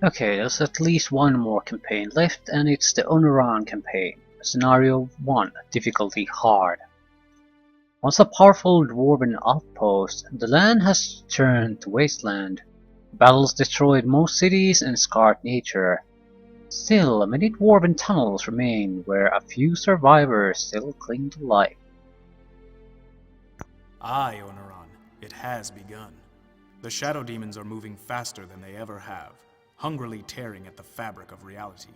Okay, there's at least one more campaign left, and it's the Onuran campaign. Scenario 1, difficulty hard. Once a powerful dwarven outpost, the land has turned to wasteland. Battles destroyed most cities and scarred nature. Still, many dwarven tunnels remain where a few survivors still cling to life. Aye, Onuran, it has begun. The Shadow Demons are moving faster than they ever have, hungrily tearing at the fabric of reality.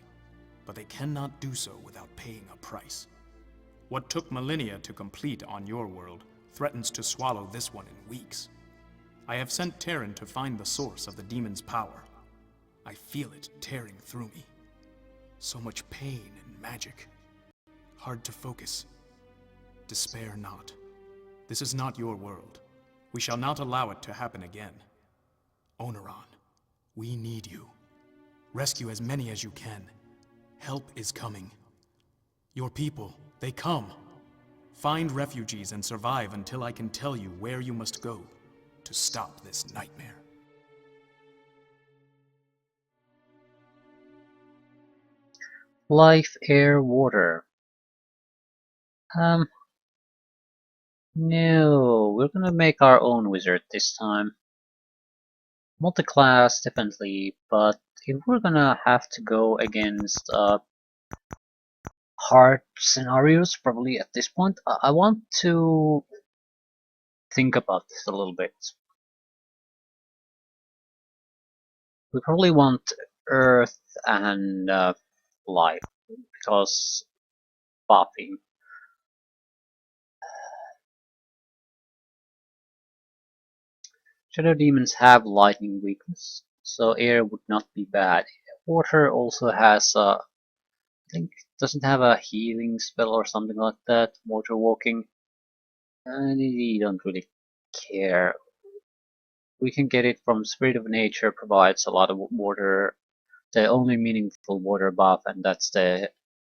But they cannot do so without paying a price. What took millennia to complete on your world threatens to swallow this one in weeks. I have sent Terran to find the source of the demon's power. I feel it tearing through me. So much pain and magic. Hard to focus. Despair not. This is not your world. We shall not allow it to happen again. Onuran, we need you. Rescue as many as you can. Help is coming. Your people, they come. Find refugees and survive until I can tell you where you must go to stop this nightmare. Life, air, water. No, we're gonna make our own wizard this time. Multi-class, definitely, but if we're gonna have to go against hard scenarios, probably at this point, I want to think about this a little bit. We probably want Earth and life, because buffing. Shadow demons have lightning weakness, so air would not be bad. Water also has I think doesn't have a healing spell or something like that. Water walking, and you don't really care. We can get it from Spirit of Nature, provides a lot of water. The only meaningful water buff, and that's the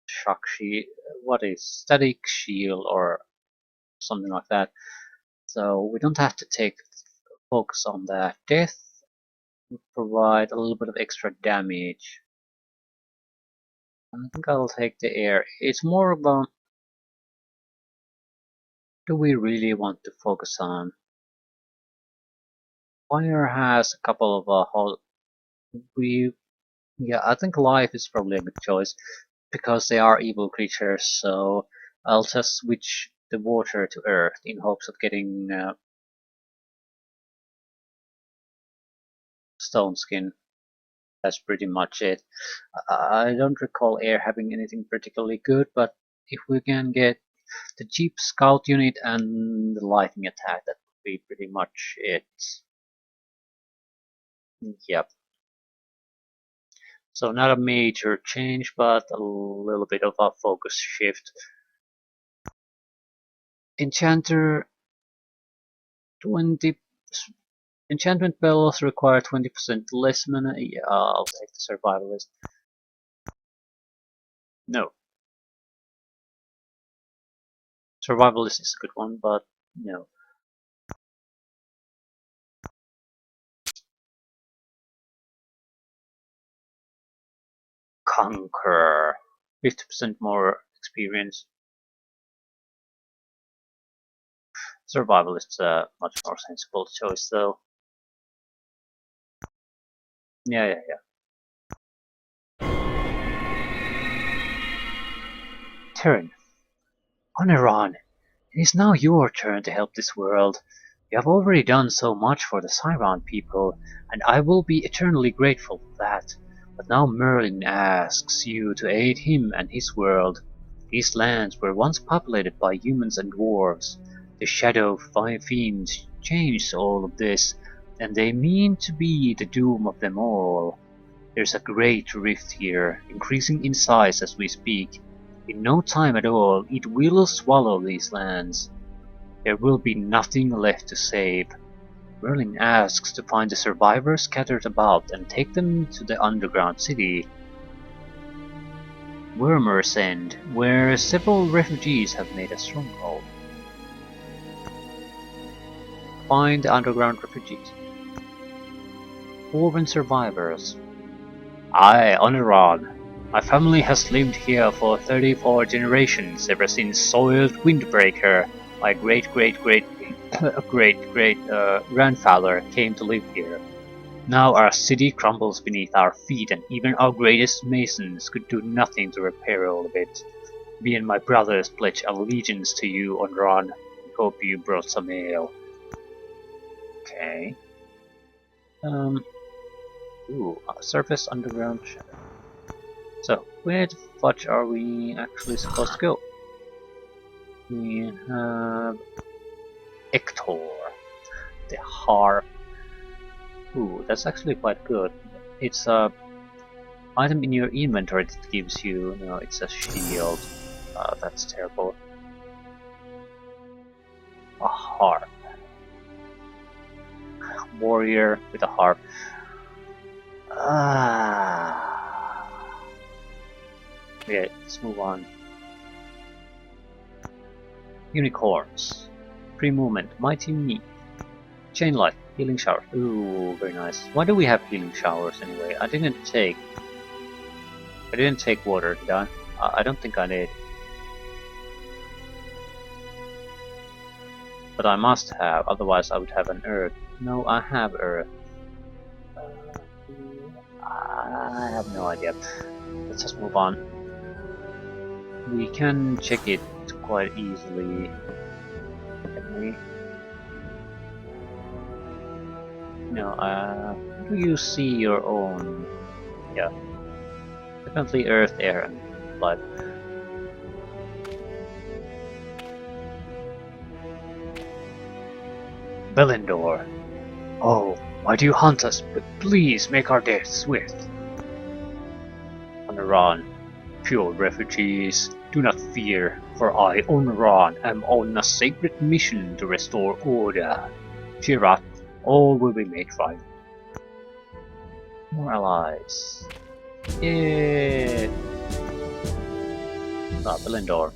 shock shield. What is static shield or something like that. So we don't have to take focus on that. Death would provide a little bit of extra damage. I think I'll take the air. It's more about, do we really want to focus on? Fire has a couple of yeah, I think life is probably a good choice because they are evil creatures. So I'll just switch the water to earth in hopes of getting stone skin. That's pretty much it. I don't recall air having anything particularly good, but if we can get the cheap scout unit and the lightning attack, that would be pretty much it. Yep. So not a major change, but a little bit of a focus shift. Enchanter 20 enchantment spells require 20% less mana. Yeah, I'll take the survivalist. No. Survivalist is a good one, but no. Conquer. 50% more experience. Survivalist is a much more sensible choice though. Yeah. Turn. Oneron, it is now your turn to help this world. You have already done so much for the Siron people, and I will be eternally grateful for that. But now Merlin asks you to aid him and his world. These lands were once populated by humans and dwarves. The Shadow Fiends changed all of this, and they mean to be the doom of them all. There's a great rift here, increasing in size as we speak. In no time at all, it will swallow these lands. There will be nothing left to save. Merlin asks to find the survivors scattered about and take them to the underground city, Wormer's End, where several refugees have made a stronghold. Find the underground refugees. Dwarven survivors. I, Oneron. My family has lived here for 34 generations, ever since Soiled Windbreaker, my great grandfather, came to live here. Now our city crumbles beneath our feet, and even our greatest masons could do nothing to repair all of it. Me and my brothers pledge allegiance to you, Onran. We hope you brought some ale. Okay. Surface underground shadow. So, where the fudge are we actually supposed to go? We have Ector, the harp. Ooh, that's actually quite good. It's a item in your inventory that gives you, it's a shield. That's terrible. A harp. Warrior with a harp. Okay, let's move on. Unicorns. Free movement. Mighty Meat. Chain light. Healing shower. Ooh, very nice. Why do we have healing showers anyway? I didn't take water, did I? I don't think I did. But I must have, otherwise I would have an earth. No, I have earth. I have no idea. Let's just move on. We can check it quite easily. Can we? No, do you see your own? Yeah. Definitely earth, air, and blood. Belindor. Oh, why do you hunt us? But please make our death swift. Oneron, pure refugees, do not fear, for I, Oneron, am on a sacred mission to restore order. Cheer up, all will be made right. More allies. Yeah. Belindor.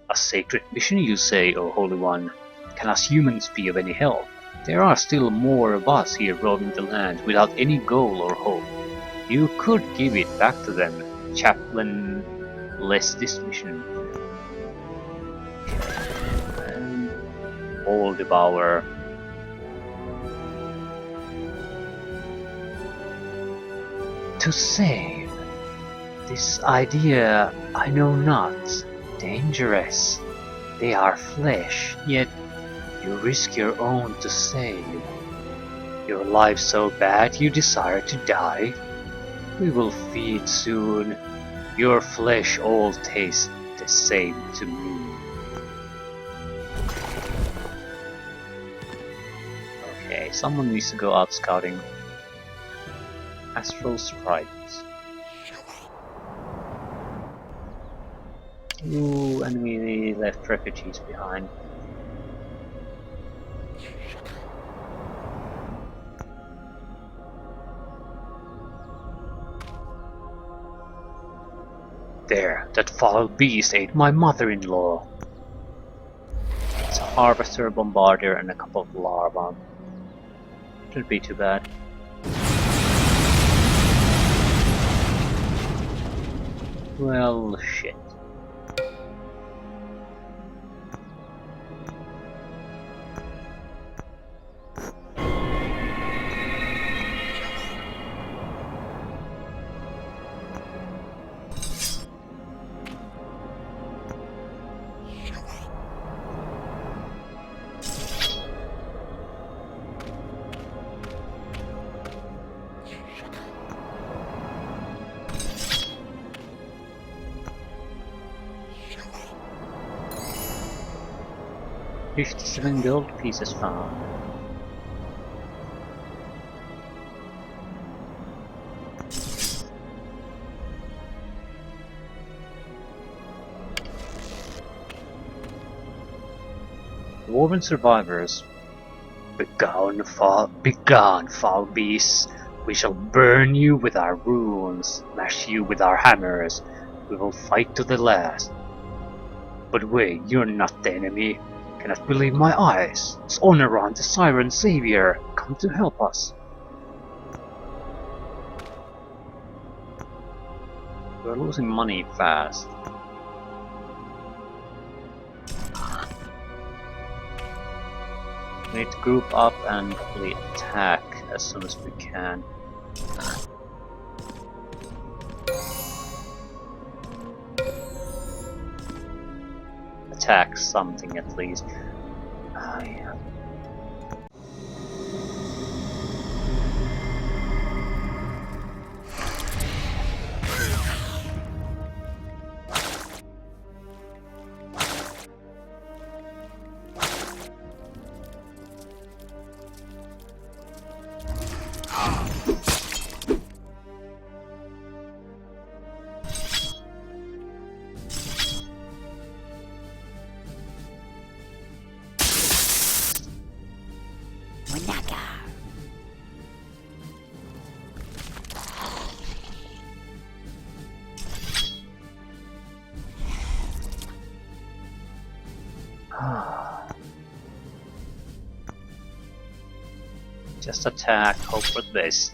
A sacred mission, you say, O Holy One? Can us humans be of any help? There are still more of us here roaming the land without any goal or hope. You could give it back to them, Chaplain. Bless this mission. And all devour. To save. This idea I know not. Dangerous. They are flesh, yet you risk your own to save. Your life so bad you desire to die? We will feed soon. Your flesh all tastes the same to me. Okay, someone needs to go out scouting. Astral sprites. Ooh, enemy left refugees behind. There, that foul beast ate my mother-in-law. It's a harvester, bombardier, and a couple of larvae. Shouldn't be too bad. Well, shit. $57 gold pieces found. Dwarven survivors. Begone, foul beasts! We shall burn you with our runes, smash you with our hammers. We will fight to the last. But wait, you're not the enemy. Cannot believe my eyes. It's Oneron, the Siren Savior, come to help us. We're losing money fast. We need to group up and hopefully attack as soon as we can. Attack something at least. Yeah. Just attack, hope for the best.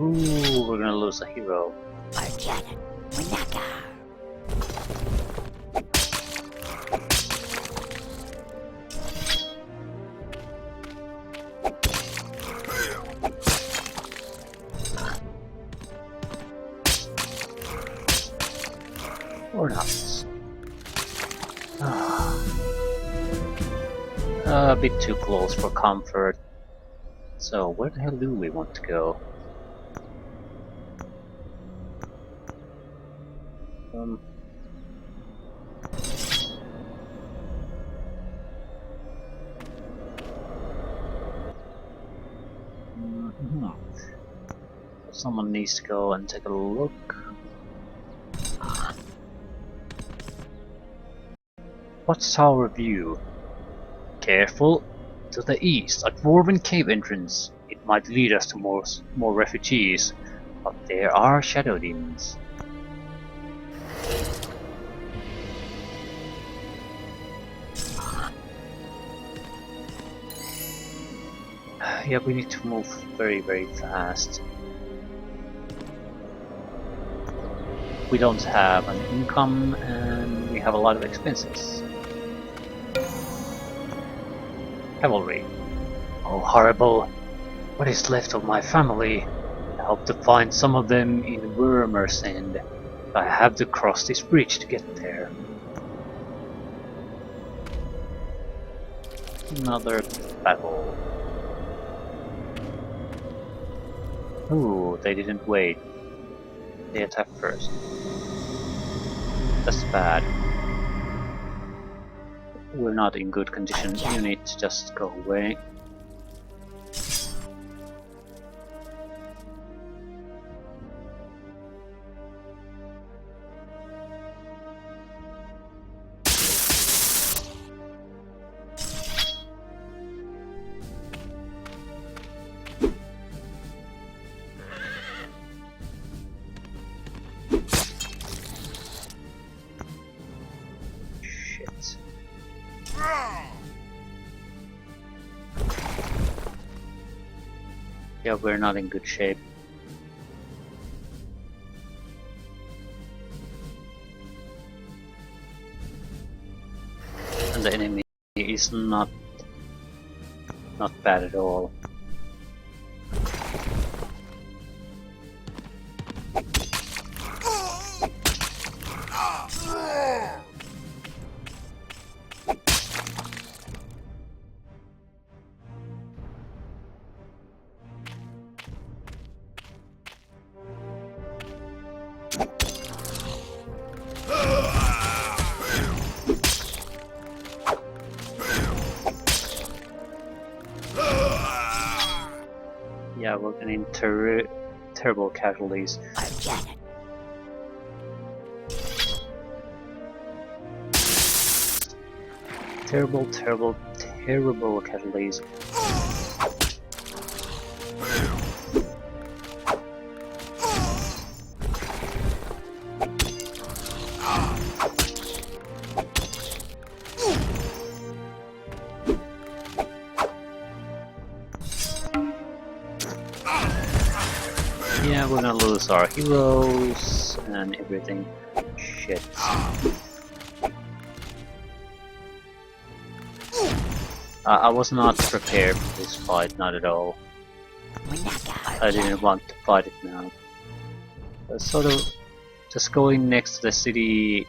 Ooh, we're gonna lose a hero. Or not. A bit too close for comfort. So where the hell do we want to go? Someone needs to go and take a look. What's our view? Careful! To the east, a dwarven cave entrance. It might lead us to more refugees, but there are shadow demons. Yeah, we need to move very fast. We don't have an income and we have a lot of expenses. Cavalry. Oh, horrible. What is left of my family? I hope to find some of them in Wormersend. I have to cross this bridge to get there. Another battle. Ooh, they didn't wait. They attacked first. That's bad. We're not in good condition. You need to just go away. Yeah, we're not in good shape. And the enemy is not bad at all. Yeah, we're getting terrible casualties. Terrible, terrible, terrible casualties. Yeah, we're gonna lose our heroes and everything. Shit. I was not prepared for this fight, not at all. I didn't want to fight it now. Sort of just going next to the city,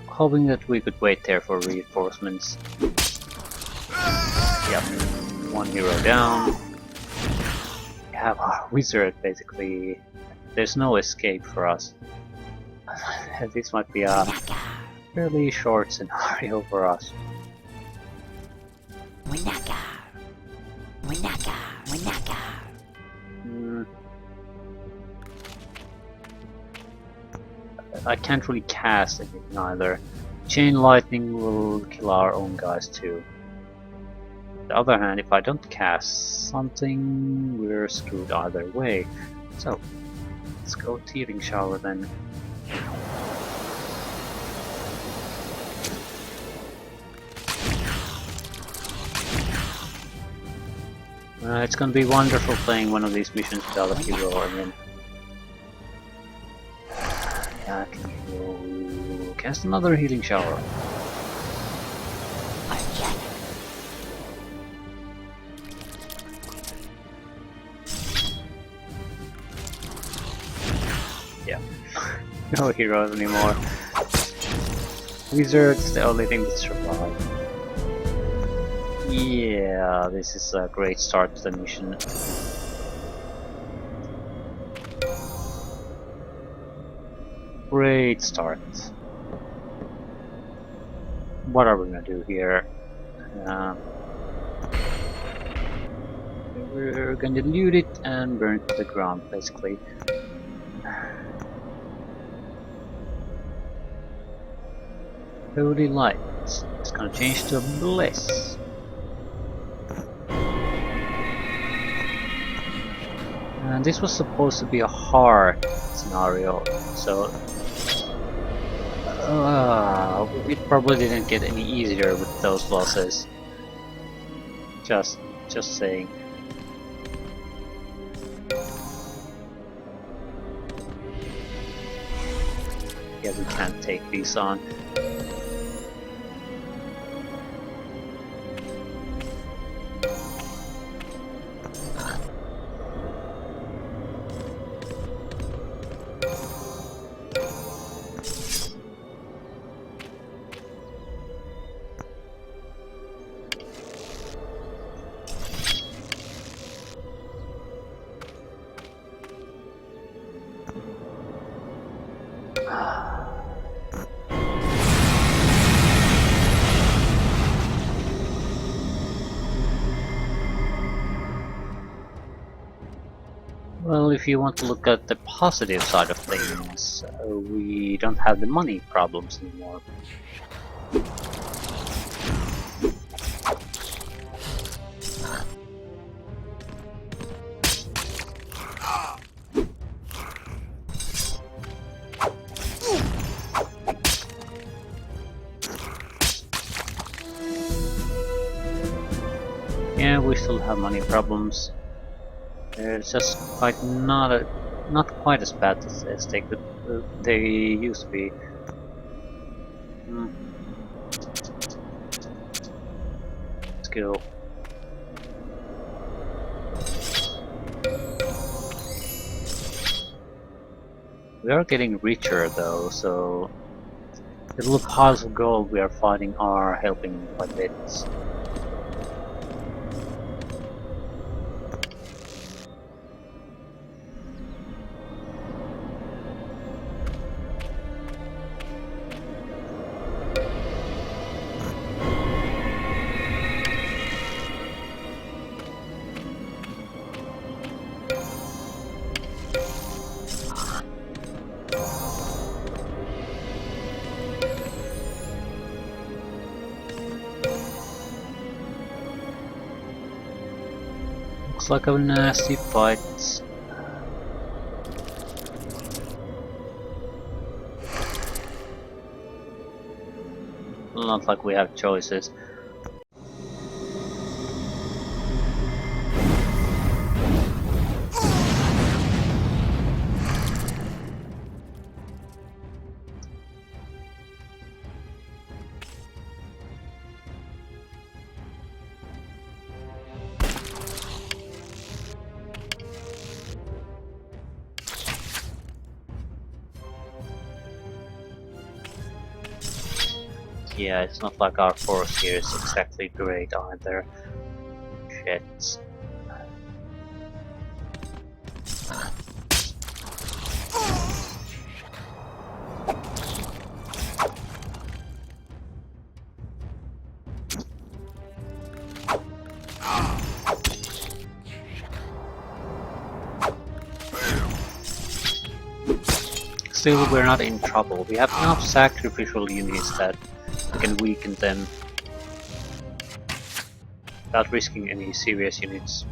hoping that we could wait there for reinforcements. Yep, one hero down. We have our wizard basically. There's no escape for us. This might be a fairly short scenario for us. I can't really cast anything either. Chain lightning will kill our own guys too. On the other hand, if I don't cast something, we're screwed either way. So, let's go Tearing Shower then. It's gonna be wonderful playing one of these missions without a hero, and then I can go cast another Healing Shower. Yeah, no heroes anymore. Wizard's the only thing that survived. Yeah, this is a great start to the mission. Great start. What are we gonna do here? We're gonna loot it and burn it to the ground, basically. Holy light. It's gonna change to a bliss. And this was supposed to be a hard scenario, so it probably didn't get any easier with those bosses. Just saying. Yeah, we can't take these on. Well, if you want to look at the positive side of things, we don't have the money problems anymore. Yeah, we still have money problems. It's just quite not quite as bad as they used to be. Let's go. We are getting richer though, so the little piles of gold we are finding are helping quite a bit. Looks like a nasty fight. Not like we have choices. Yeah, it's not like our force here is exactly great either. Shit. Still, we're not in trouble. We have enough sacrificial units that we can weaken them without risking any serious units.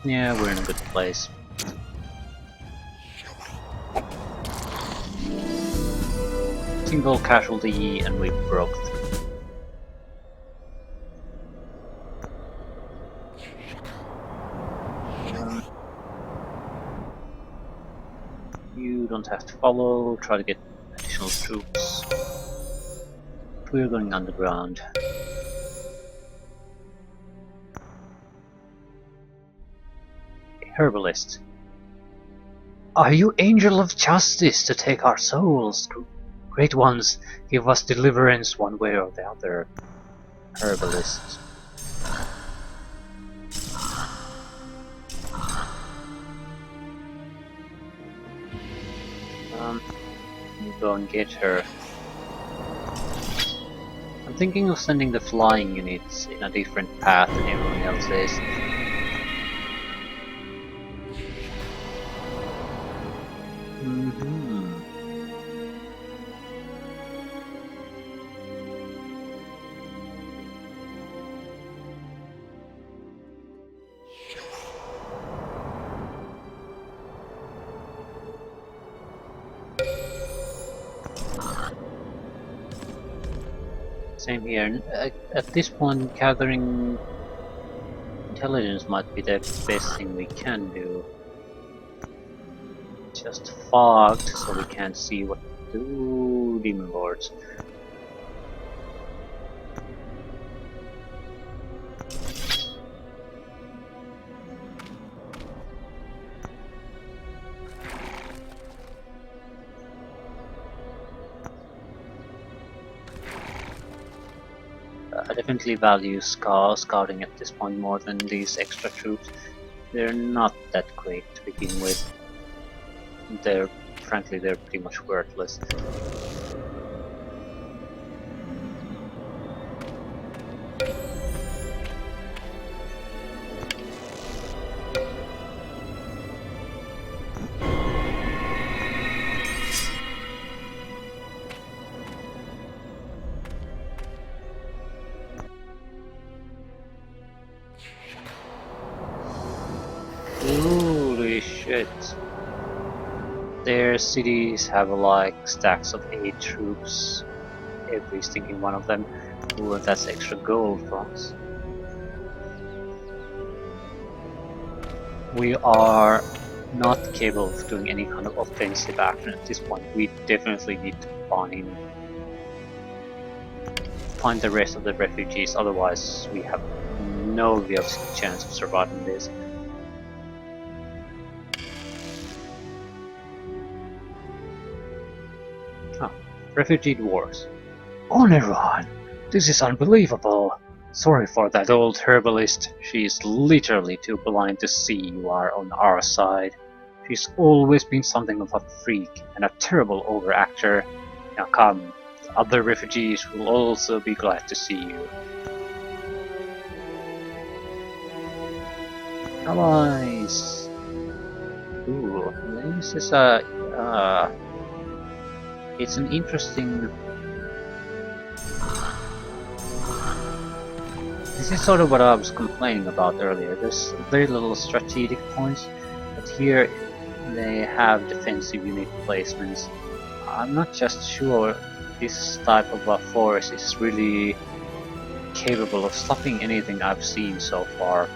Yeah, we're in a good place. Single casualty and we broke through. You don't have to follow, try to get additional troops. We're going underground. Herbalist. Are you angel of justice to take our souls? Great ones, give us deliverance one way or the other. Herbalist. You go and get her. I'm thinking of sending the flying units in a different path than everyone else is. Same here. At this point, gathering intelligence might be the best thing we can do. Just fogged, so we can't see what do demon lords. I definitely value scouting at this point more than these extra troops. They're not that great to begin with. Frankly, they're pretty much worthless. Holy shit. Their cities have like stacks of 8 troops, every stinking one of them. Ooh, that's extra gold for us. We are not capable of doing any kind of offensive action at this point. We definitely need to find the rest of the refugees, otherwise we have no real chance of surviving this. Refugee dwarves. Oneron! This is unbelievable! Sorry for that old herbalist. She is literally too blind to see you are on our side. She's always been something of a freak and a terrible overactor. Now come, the other refugees will also be glad to see you. Allies! Ooh, this is a it's an interesting. This is sort of what I was complaining about earlier. There's very little strategic points, but here they have defensive unit placements. I'm not just sure this type of a force is really capable of stopping anything I've seen so far.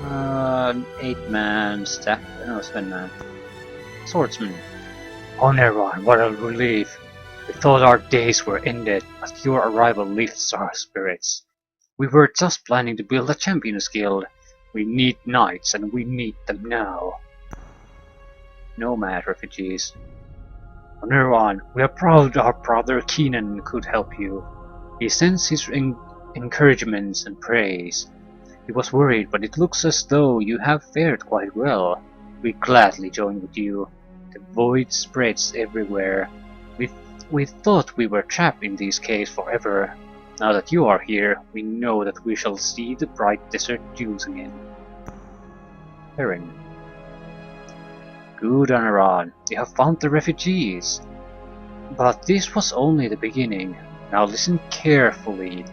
An 8-man stack, no, 7-man. Swordsman. Oneron, what a relief! We thought our days were ended, but your arrival lifts our spirits. We were just planning to build a Champions Guild. We need knights, and we need them now. Nomad refugees. Oneron, we are proud our brother Keenan could help you. He sends his encouragements and praise. He was worried, but it looks as though you have fared quite well. We gladly join with you. The void spreads everywhere. We thought we were trapped in these caves forever. Now that you are here, we know that we shall see the bright desert dunes again. Heron. Good, Anaran. We have found the refugees. But this was only the beginning. Now listen carefully.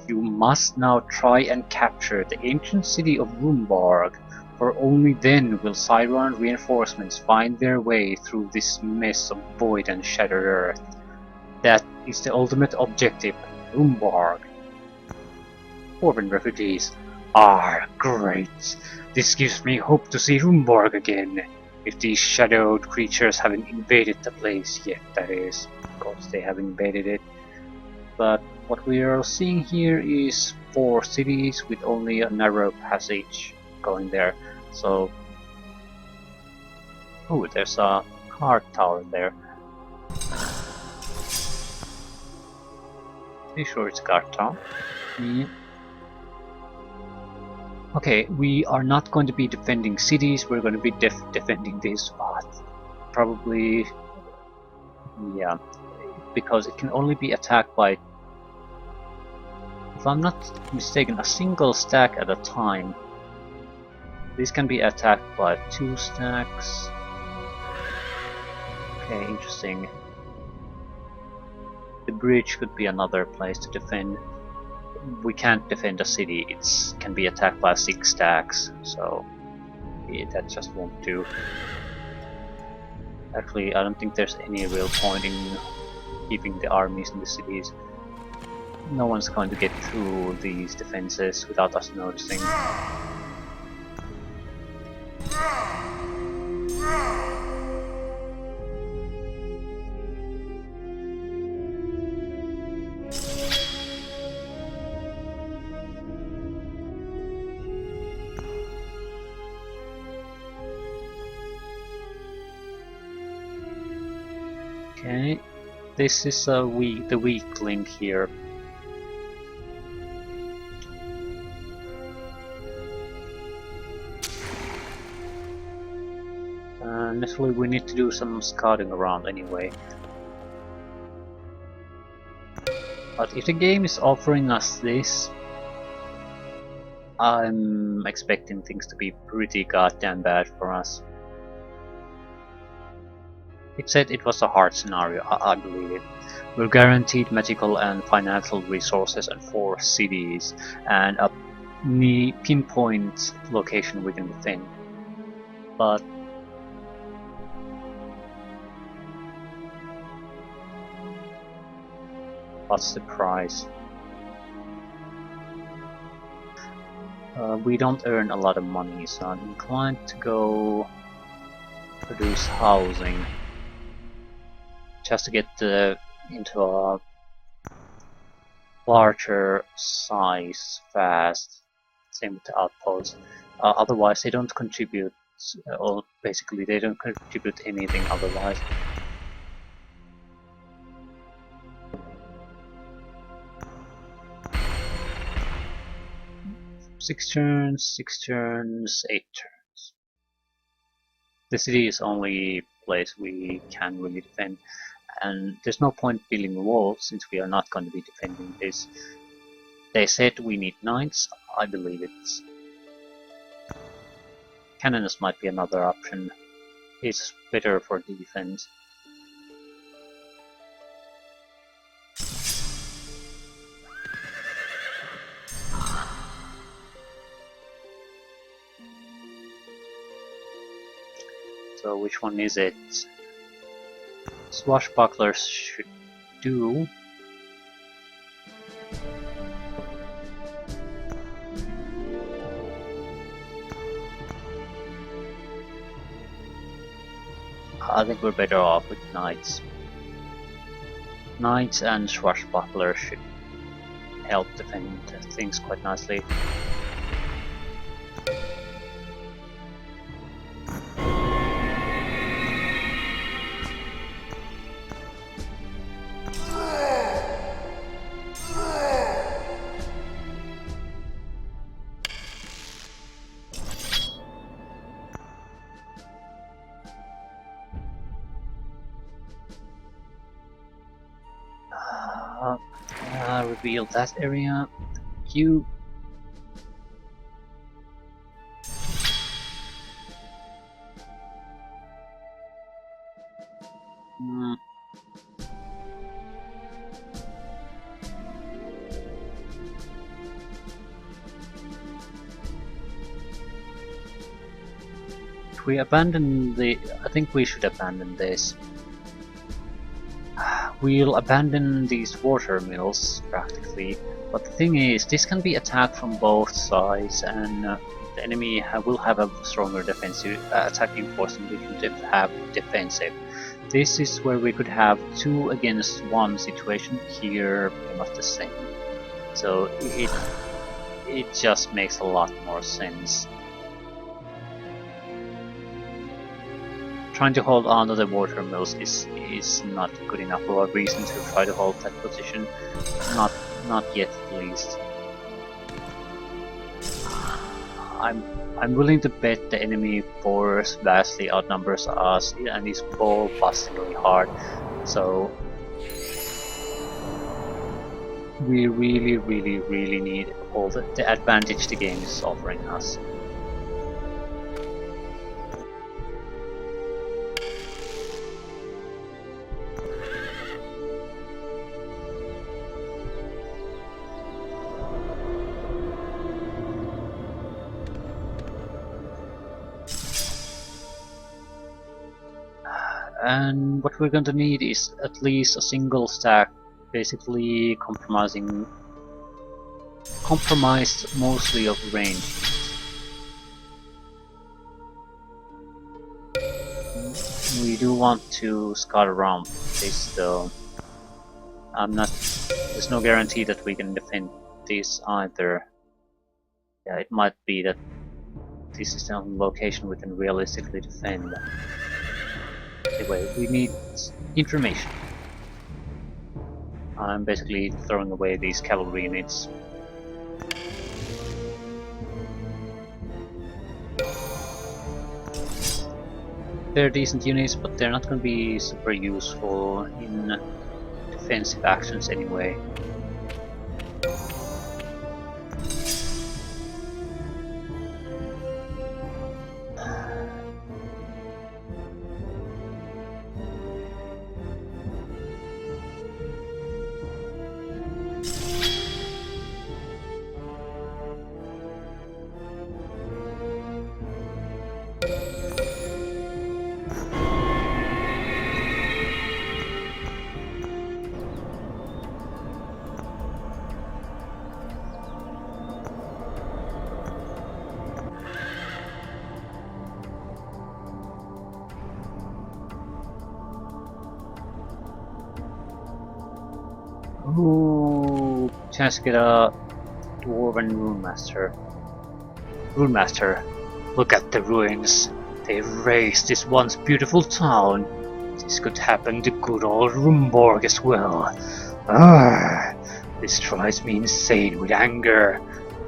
You must now try and capture the ancient city of Rumbarg, for only then will Cyron reinforcements find their way through this mess of void and shattered earth. That is the ultimate objective, Rumbarg. Orban refugees. Ah, great! This gives me hope to see Rumbarg again. If these shadowed creatures haven't invaded the place yet, that is. Of course they have invaded it. But what we are seeing here is 4 cities with only a narrow passage going there. So, oh, there's a guard tower there. Pretty sure it's a guard tower. Yeah. Okay, we are not going to be defending cities. We're going to be defending this spot. Probably, yeah, because it can only be attacked by, if I'm not mistaken, a single stack at a time. This can be attacked by 2 stacks. Okay, interesting. The bridge could be another place to defend. We can't defend a city, it can be attacked by 6 stacks, so yeah, that just won't do. Actually, I don't think there's any real point in keeping the armies in the cities. No one's going to get through these defenses without us noticing. Okay, this is the weak link here. Naturally, we need to do some scouting around anyway. But if the game is offering us this, I'm expecting things to be pretty goddamn bad for us. It said it was a hard scenario, I believe it. We're guaranteed magical and financial resources and 4 cities, and a pinpoint location within the thing. But what's the price? We don't earn a lot of money, so I'm inclined to go produce housing. Just to get into a larger size fast. Same with the outposts. Otherwise they don't contribute, or basically they don't contribute anything otherwise. Six turns, 8 turns. The city is only place we can really defend. And there's no point building a wall since we are not going to be defending this. They said we need knights. I believe it. Cannons might be another option. It's better for defense. So which one is it? Swashbucklers should do. I think we're better off with knights. Knights and swashbucklers should help defend things quite nicely. Reveal that area. You. If we abandon the... I think we should abandon this. We'll abandon these water mills, practically, but the thing is, this can be attacked from both sides, and the enemy will have a stronger defensive attacking force than we can have defensive. This is where we could have 2 against 1 situation. Here, pretty much the same. So it just makes a lot more sense. Trying to hold on to the water mills is not good enough of a reason to try to hold that position. Not yet, at least. I'm willing to bet the enemy force vastly outnumbers us and is ball busting really hard. So we really need all the advantage the game is offering us. And what we're going to need is at least a single stack, basically compromised mostly of range. We do want to scout around this though. There's no guarantee that we can defend this either. Yeah, it might be that this is the only location we can realistically defend. Anyway, we need information. I'm basically throwing away these cavalry units. They're decent units, but they're not going to be super useful in defensive actions anyway. Ooh, chance to get a Dwarven Runemaster. Runemaster, look at the ruins. They've razed this once beautiful town. This could happen to good old Rumborg as well. This drives me insane with anger.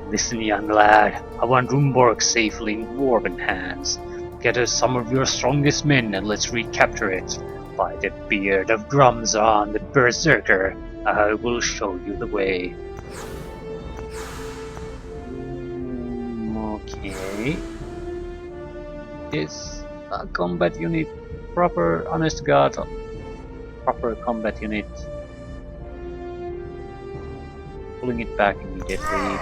Listen, young lad, I want Rumborg safely in Dwarven hands. Get us some of your strongest men and let's recapture it. By the beard of Gromzon the Berserker, I will show you the way. Okay. Is a combat unit proper? Honest to God, proper combat unit. Pulling it back immediately.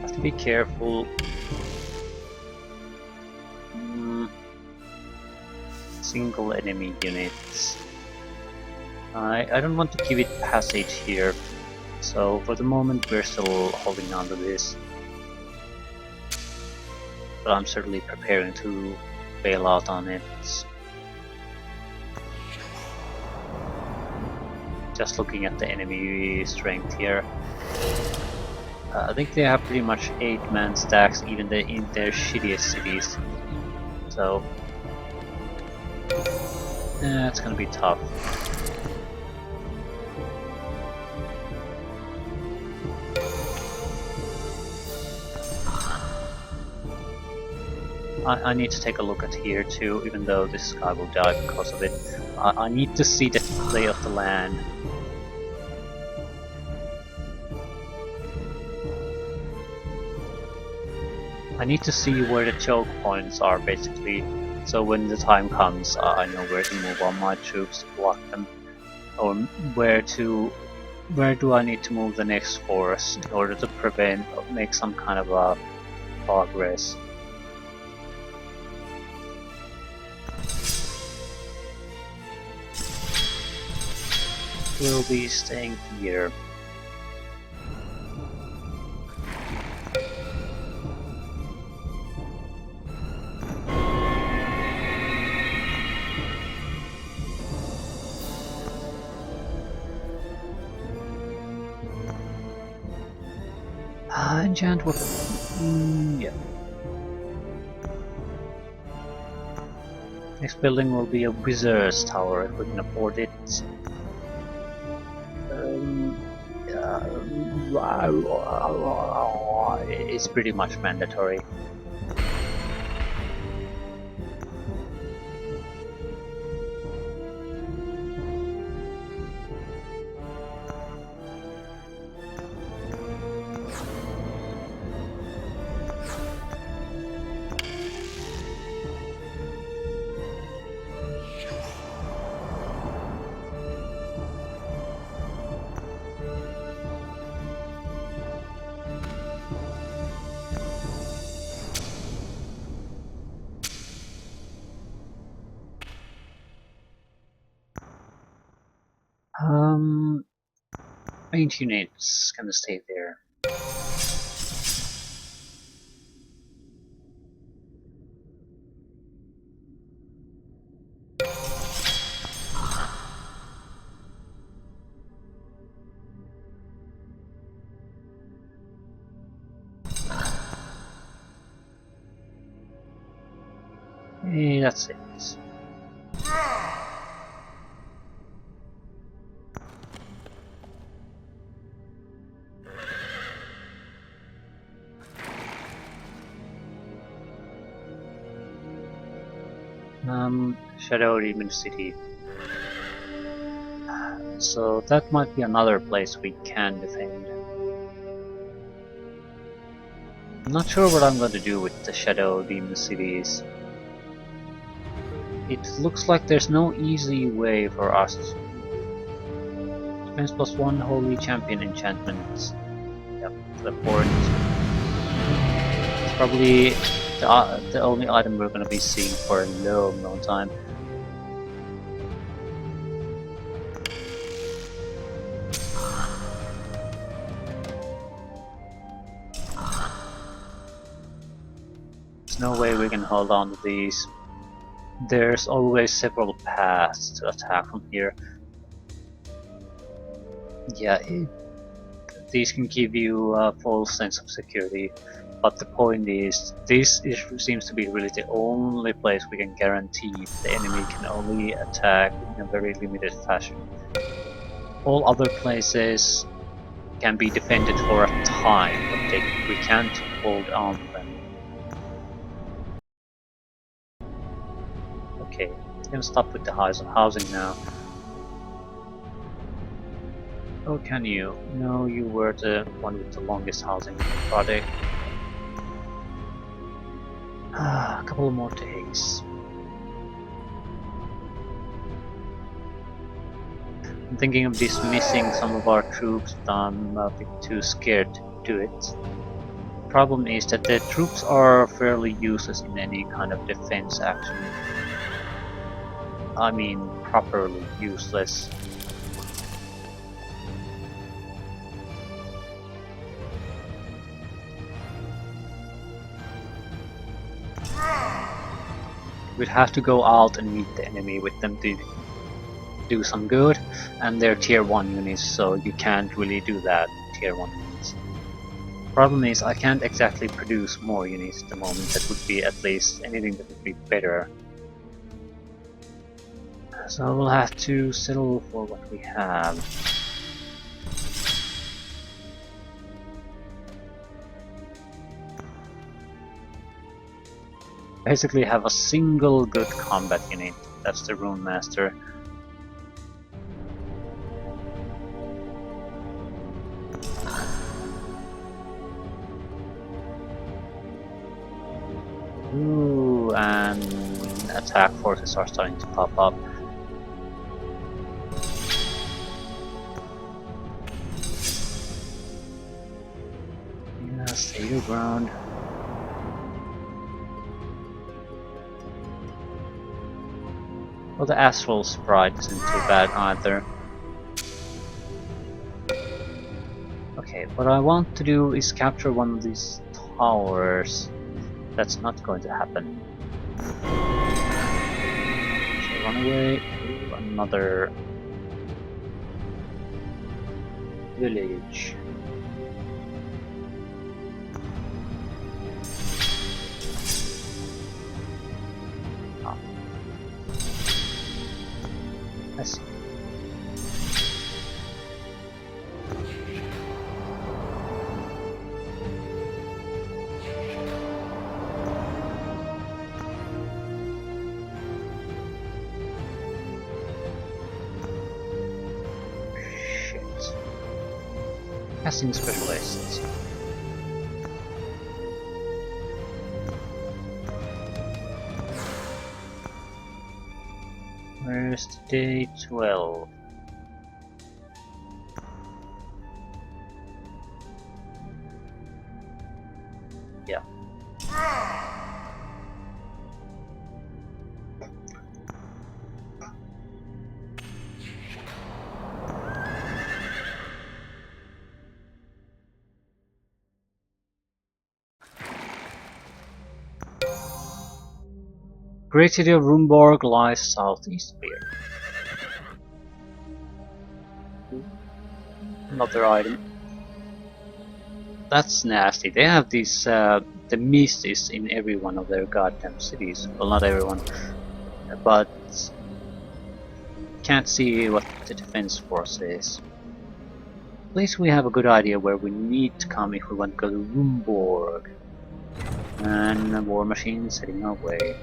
Have to be careful. Single enemy units. I don't want to give it passage here, so for the moment we're still holding on to this. But I'm certainly preparing to bail out on it. Just looking at the enemy strength here. I think they have pretty much 8-man stacks even in their shittiest cities. So it's gonna be tough. I need to take a look at here too, even though this guy will die because of it. I need to see the lay of the land. I need to see where the choke points are basically, so when the time comes I know where to move on my troops to block them, or where do I need to move the next force in order to prevent or make some kind of a progress. We'll be staying here. Enchant weapon. Yeah. Next building will be a wizard's tower if we can afford it. It's pretty much mandatory. Range units gonna stay there. That's it. Shadow Demon City. So that might be another place we can defend. I'm not sure what I'm going to do with the Shadow Demon Cities. It looks like there's no easy way for us to... Defense +1 Holy Champion enchantments. Yep, the port. It's probably the only item we're going to be seeing for a long time. There's no way we can hold on to these. There's always several paths to attack from here. Yeah, these can give you a false sense of security, but the point is, seems to be really the only place we can guarantee the enemy can only attack in a very limited fashion. All other places, can be defended for a time, but we can't hold on them. Okay, gonna stop with the housing now. Oh, can you? No, you were the one with the longest housing project. A couple more days. I'm thinking of dismissing some of our troops, but I'm a bit too scared to do it. Problem is that the troops are fairly useless in any kind of defense action. I mean, properly useless. We'd have to go out and meet the enemy with them to do some good, and they're tier 1 units, so you can't really do that tier 1 units. Problem is, I can't exactly produce more units at the moment that would be at least anything that would be better. So we'll have to settle for what we have. Basically have a single good combat unit, that's the Rune Master. Ooh, and attack forces are starting to pop up. Yeah, stay your ground. Well, the Astral Sprite isn't too bad either. Okay, what I want to do is capture one of these towers. That's not going to happen. So run away to another village. Ah. I see. Casting specialists. Where's day 12? Yeah. Great city of Rumborg lies southeast of here. Another item. That's nasty. They have these, the mist is in every one of their goddamn cities. Well, not everyone, but can't see what the defense force is. At least we have a good idea where we need to come if we want to go to Rumborg. And a war machine is heading our way.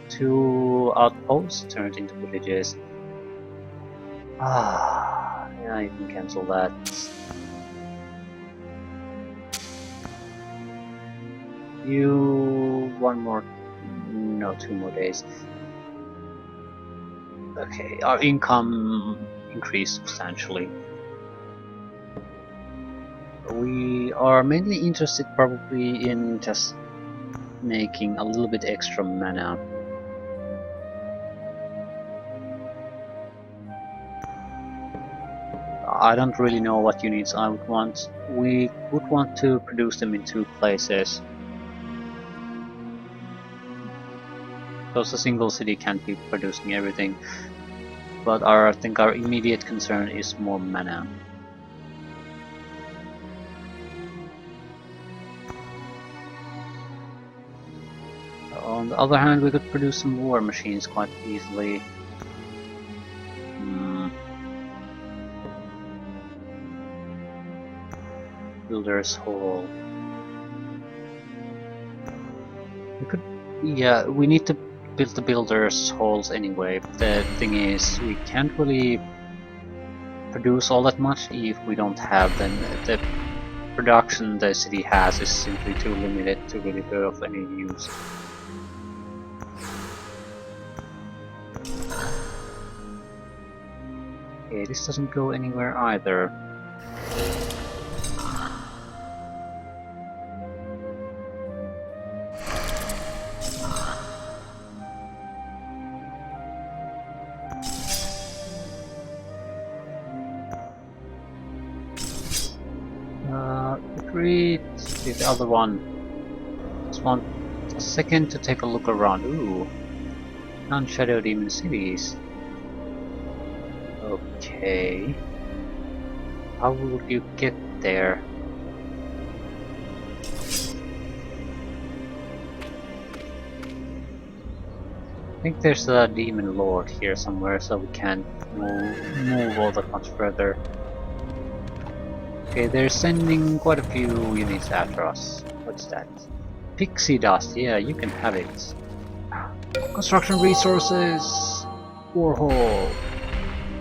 Two outposts turned into villages. Ah, yeah, you can cancel that. You... one more... no, 2 more days. Okay, our income increased substantially. We are mainly interested probably in just making a little bit extra mana. I don't really know what units I would want. We would want to produce them in 2 places. Because a single city can't be producing everything. But I think our immediate concern is more mana. On the other hand, we could produce some war machines quite easily. Builder's Hall. We could, yeah, we need to build the Builder's Halls anyway. The thing is, we can't really produce all that much if we don't have them. The production the city has is simply too limited to really be of any use. Okay, this doesn't go anywhere either. Retreat the other one. Just want a second to take a look around. Ooh, non-Shadow Demon cities. Okay. How would you get there? I think there's a Demon Lord here somewhere, so we can't move all that much further. Okay, they're sending quite a few units after us. What's that? Pixie dust, yeah, you can have it. Construction resources! Warhol!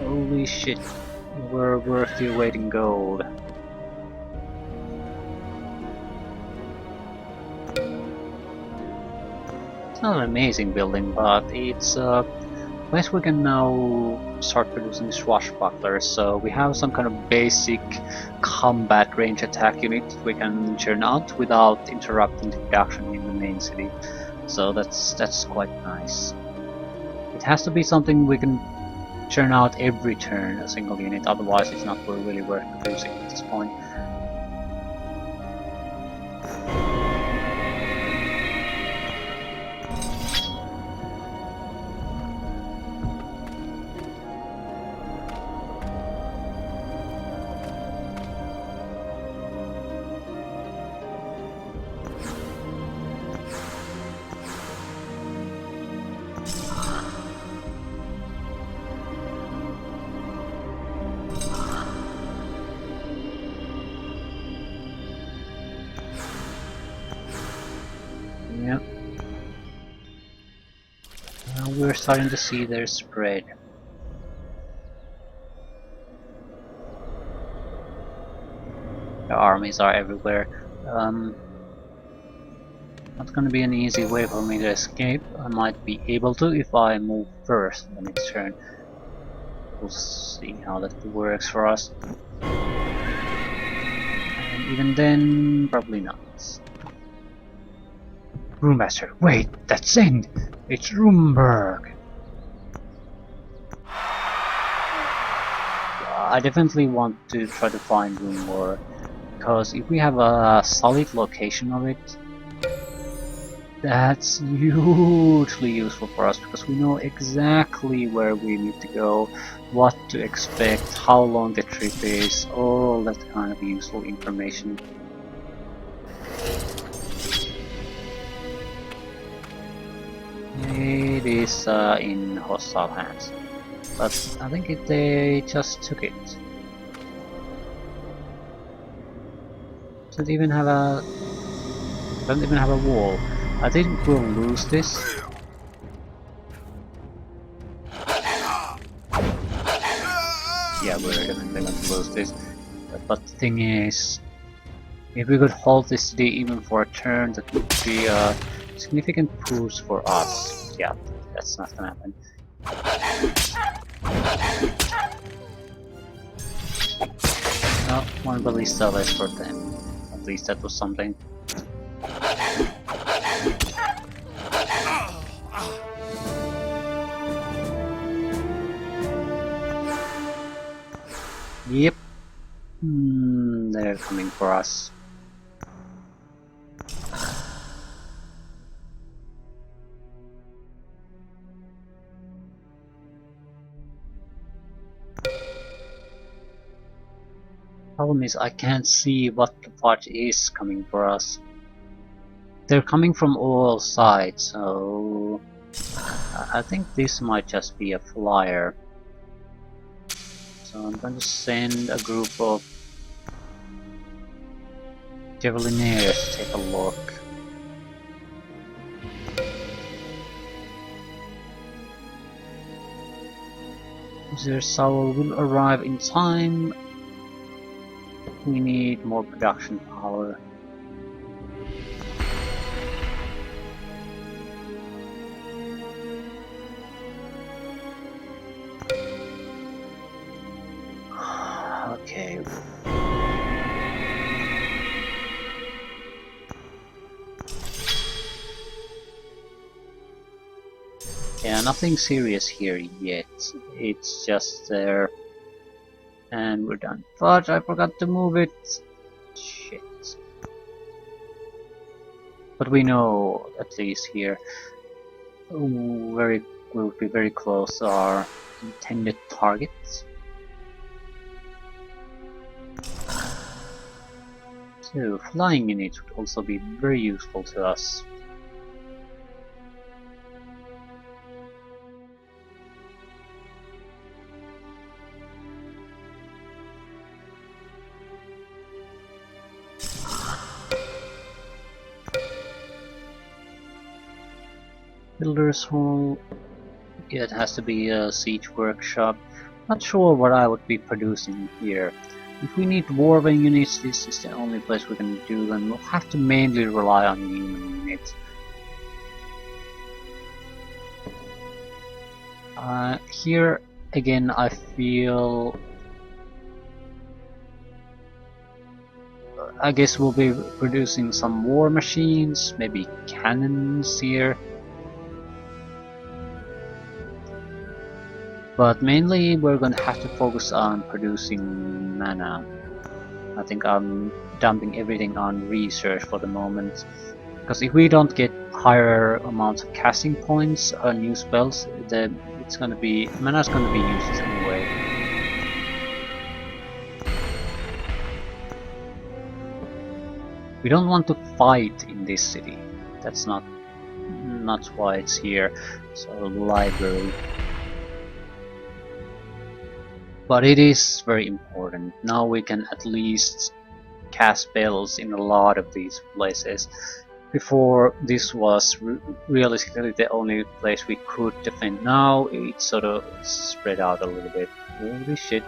Holy shit, we're worth your weight in gold. It's not an amazing building, but it's a place we can now start producing swashbucklers, so we have some kind of basic combat range attack unit we can churn out without interrupting the production in the main city. So that's quite nice. It has to be something we can churn out every turn, a single unit, otherwise it's not really worth producing at this point. Yep. Now we're starting to see their spread. The armies are everywhere. Not gonna be an easy way for me to escape. I might be able to if I move first the next turn. We'll see how that works for us. And even then, probably not. Brewmaster, wait, that's Zend! It's Rumberg! I definitely want to try to find Rumor, because if we have a solid location of it, that's hugely useful for us, because we know exactly where we need to go, what to expect, how long the trip is, all that kind of useful information. It is in hostile hands, but I think they just took it. Don't even have a wall. I think we'll lose this. Yeah, we're definitely going to lose this. But the thing is, if we could hold this city even for a turn, that would be a significant boost for us. Yeah, that's not gonna happen. No, one ballista less for them. At least that was something. Yep. They're coming for us. Problem is I can't see what the part is coming for us. they're coming from all sides, so I think this might just be a flyer. So I'm going to send a group of Javelineers to take a look. Their Soul will arrive in time. We need more production power. Okay. Yeah, nothing serious here yet. It's just there. And we're done. But I forgot to move it. Shit. But we know, at least here, we'll be very close to our intended targets. So, flying units would also be very useful to us. Builder's Hall. Yeah, it has to be a siege workshop. Not sure what I would be producing here. If we need dwarven units, this is the only place we can do them. We'll have to mainly rely on human units. Here again, I feel I guess we'll be producing some war machines, maybe cannons here. But mainly we're gonna have to focus on producing mana. I think I'm dumping everything on research for the moment. Because if we don't get higher amounts of casting points on new spells, then it's gonna be mana's gonna be useless anyway. We don't want to fight in this city. That's not why it's here. So library. But it is very important. Now we can at least cast spells in a lot of these places. Before, this was realistically the only place we could defend. Now it's sort of spread out a little bit. Holy shit.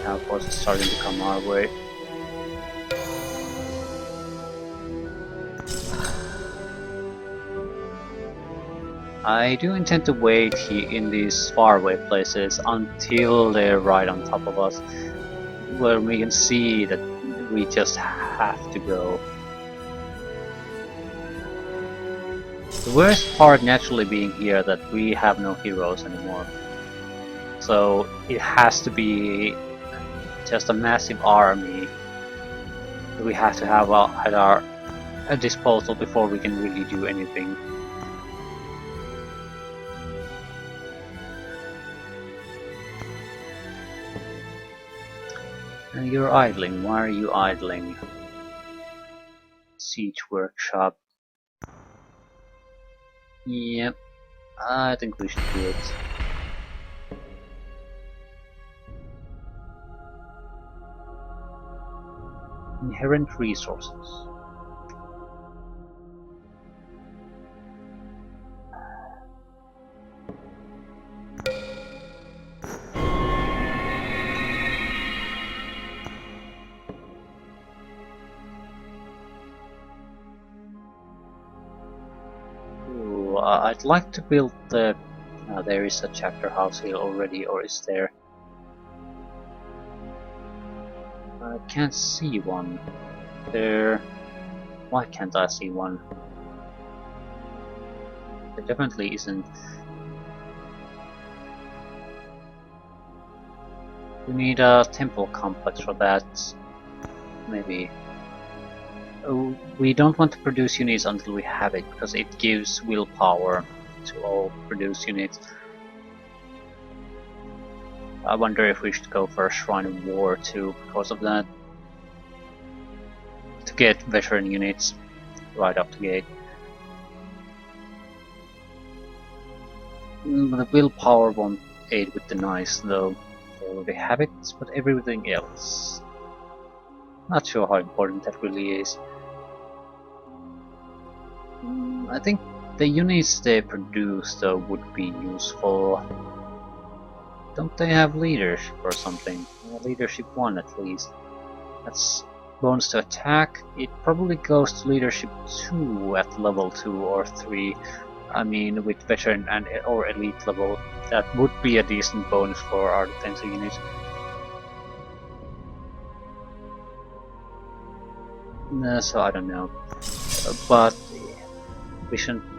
Now of course it's starting to come our way. I do intend to wait here in these faraway places until they're right on top of us, where we can see that we just have to go. The worst part naturally being here that we have no heroes anymore. So it has to be just a massive army that we have to have at our disposal before we can really do anything. You're idling. Why are you idling? Siege workshop. Yep, I think we should do it. Inherent resources. I'd like to build the... there is a chapter house here already, or is there? I can't see one. There... Why can't I see one? There definitely isn't. We need a temple complex for that. Maybe. We don't want to produce units until we have it, because it gives willpower to all produce units. I wonder if we should go for a Shrine of War too, because of that. To get veteran units. right off the gate. The willpower won't aid with the nice though. They already have it, but everything else. Not sure how important that really is. I think the units they produce though would be useful. Don't they have leadership or something? Leadership 1 at least. That's bonus to attack. It probably goes to leadership 2 at level 2 or 3. I mean, with veteran and or elite level, that would be a decent bonus for our defensive unit. So I don't know, but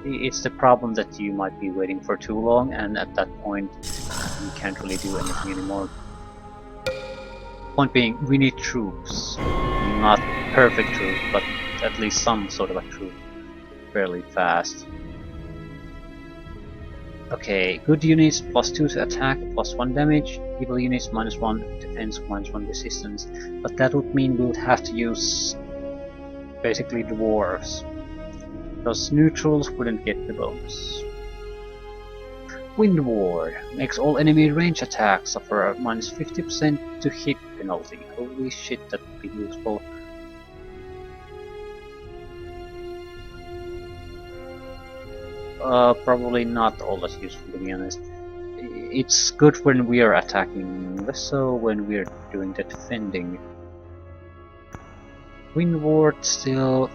it's the problem that you might be waiting for too long, and at that point you can't really do anything anymore. Point being, we need troops. Not perfect troops, but at least some sort of a troop. Fairly fast. Okay, good units +2 to attack, +1 damage, evil units -1 defense, -1 resistance. But that would mean we would have to use basically dwarves. Those neutrals wouldn't get the bonus. Wind Ward makes all enemy range attacks suffer a -50% to hit penalty. Holy shit, that would be useful. Probably not all that useful, to be honest. It's good when we are attacking, less so when we are doing the defending. Wind Ward still.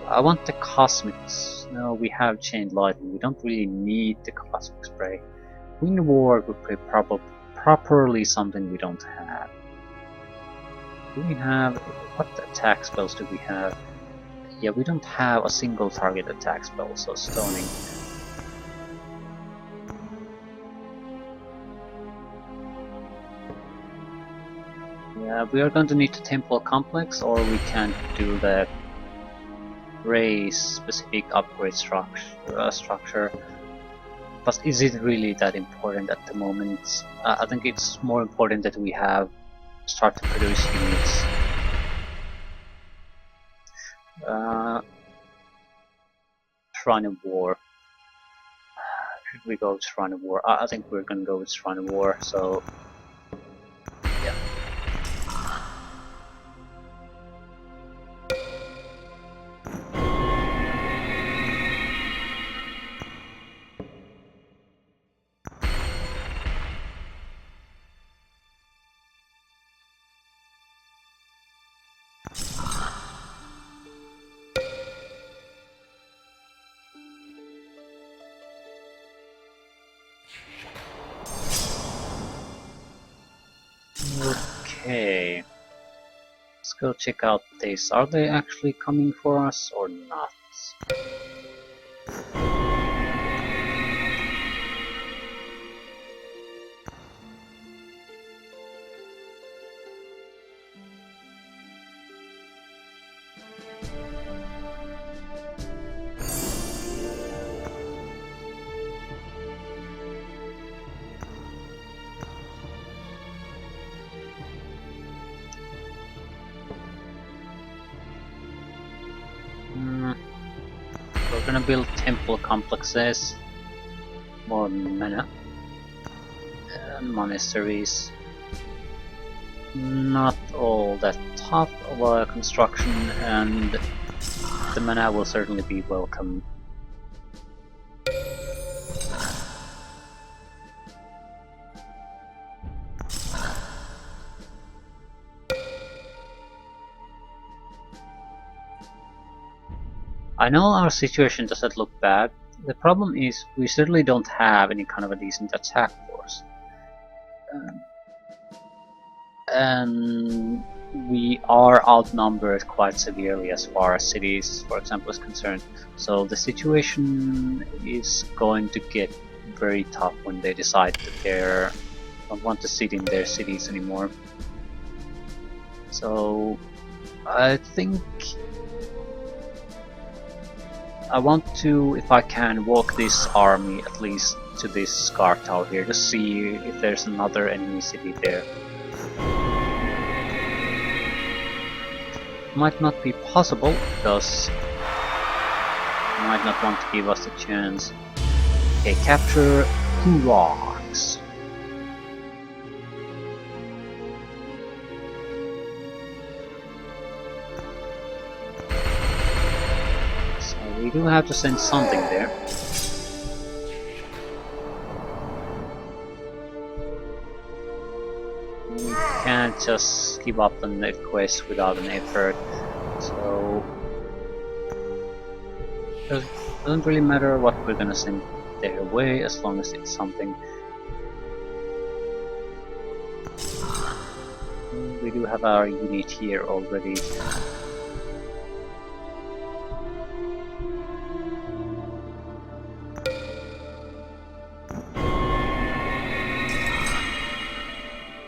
I want the Cosmics. No, we have Chained Lightning. We don't really need the Cosmic Spray. Wind Ward would be properly something we don't have. Do we have... what attack spells do we have? Yeah, we don't have a single target attack spell, so Stoning. Yeah, we are going to need the Temple Complex, or we can do the race-specific upgrade structure. But is it really that important at the moment? I think it's more important that we start to produce units. Shrine of War. Should we go with Shrine of War? I think we're gonna go with Shrine of War, so yeah. Okay, let's go check out this. Are they actually coming for us or not? We're gonna build temple complexes, more mana, and monasteries. Not all that tough of a construction, and the mana will certainly be welcome. I know our situation doesn't look bad. The problem is we certainly don't have any kind of a decent attack force. And we are outnumbered quite severely as far as cities, for example, is concerned. So the situation is going to get very tough when they decide that they don't want to sit in their cities anymore. So I think I want to, if I can, walk this army at least to this Scar Tower here to see if there's another enemy city there. Might not be possible because Might not want to give us a chance. Okay, capture Hurox. So we do have to send something there. We can't just give up on the quest without an effort. So it doesn't really matter what we're gonna send their way as long as it's something. We do have our unit here already.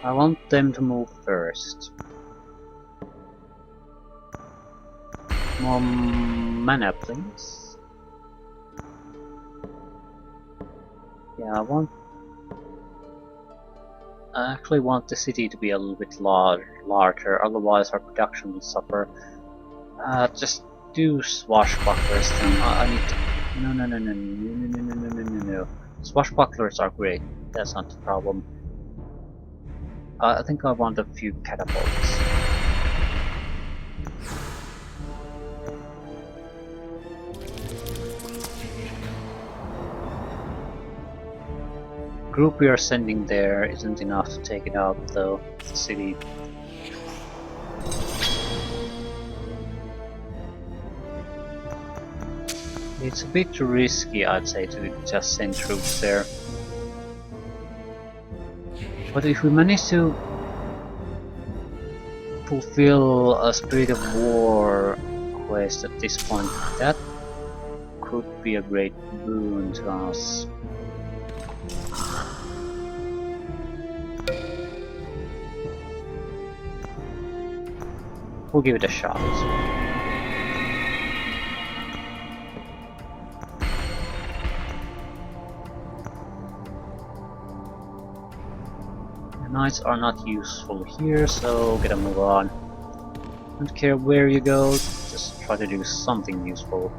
I want them to move first. More mana, please. Yeah, I actually want the city to be a little bit larger, otherwise our production will suffer. Just do swashbucklers then. I need to... No. Swashbucklers are great, that's not the problem. I think I want a few catapults. Group we are sending there isn't enough to take it out though, the city. It's a bit too risky, I'd say, to just send troops there. But if we manage to fulfill a Spirit of War quest at this point, that could be a great boon to us. We'll give it a shot. The knights are not useful here, so gotta move on. Don't care where you go, just try to do something useful.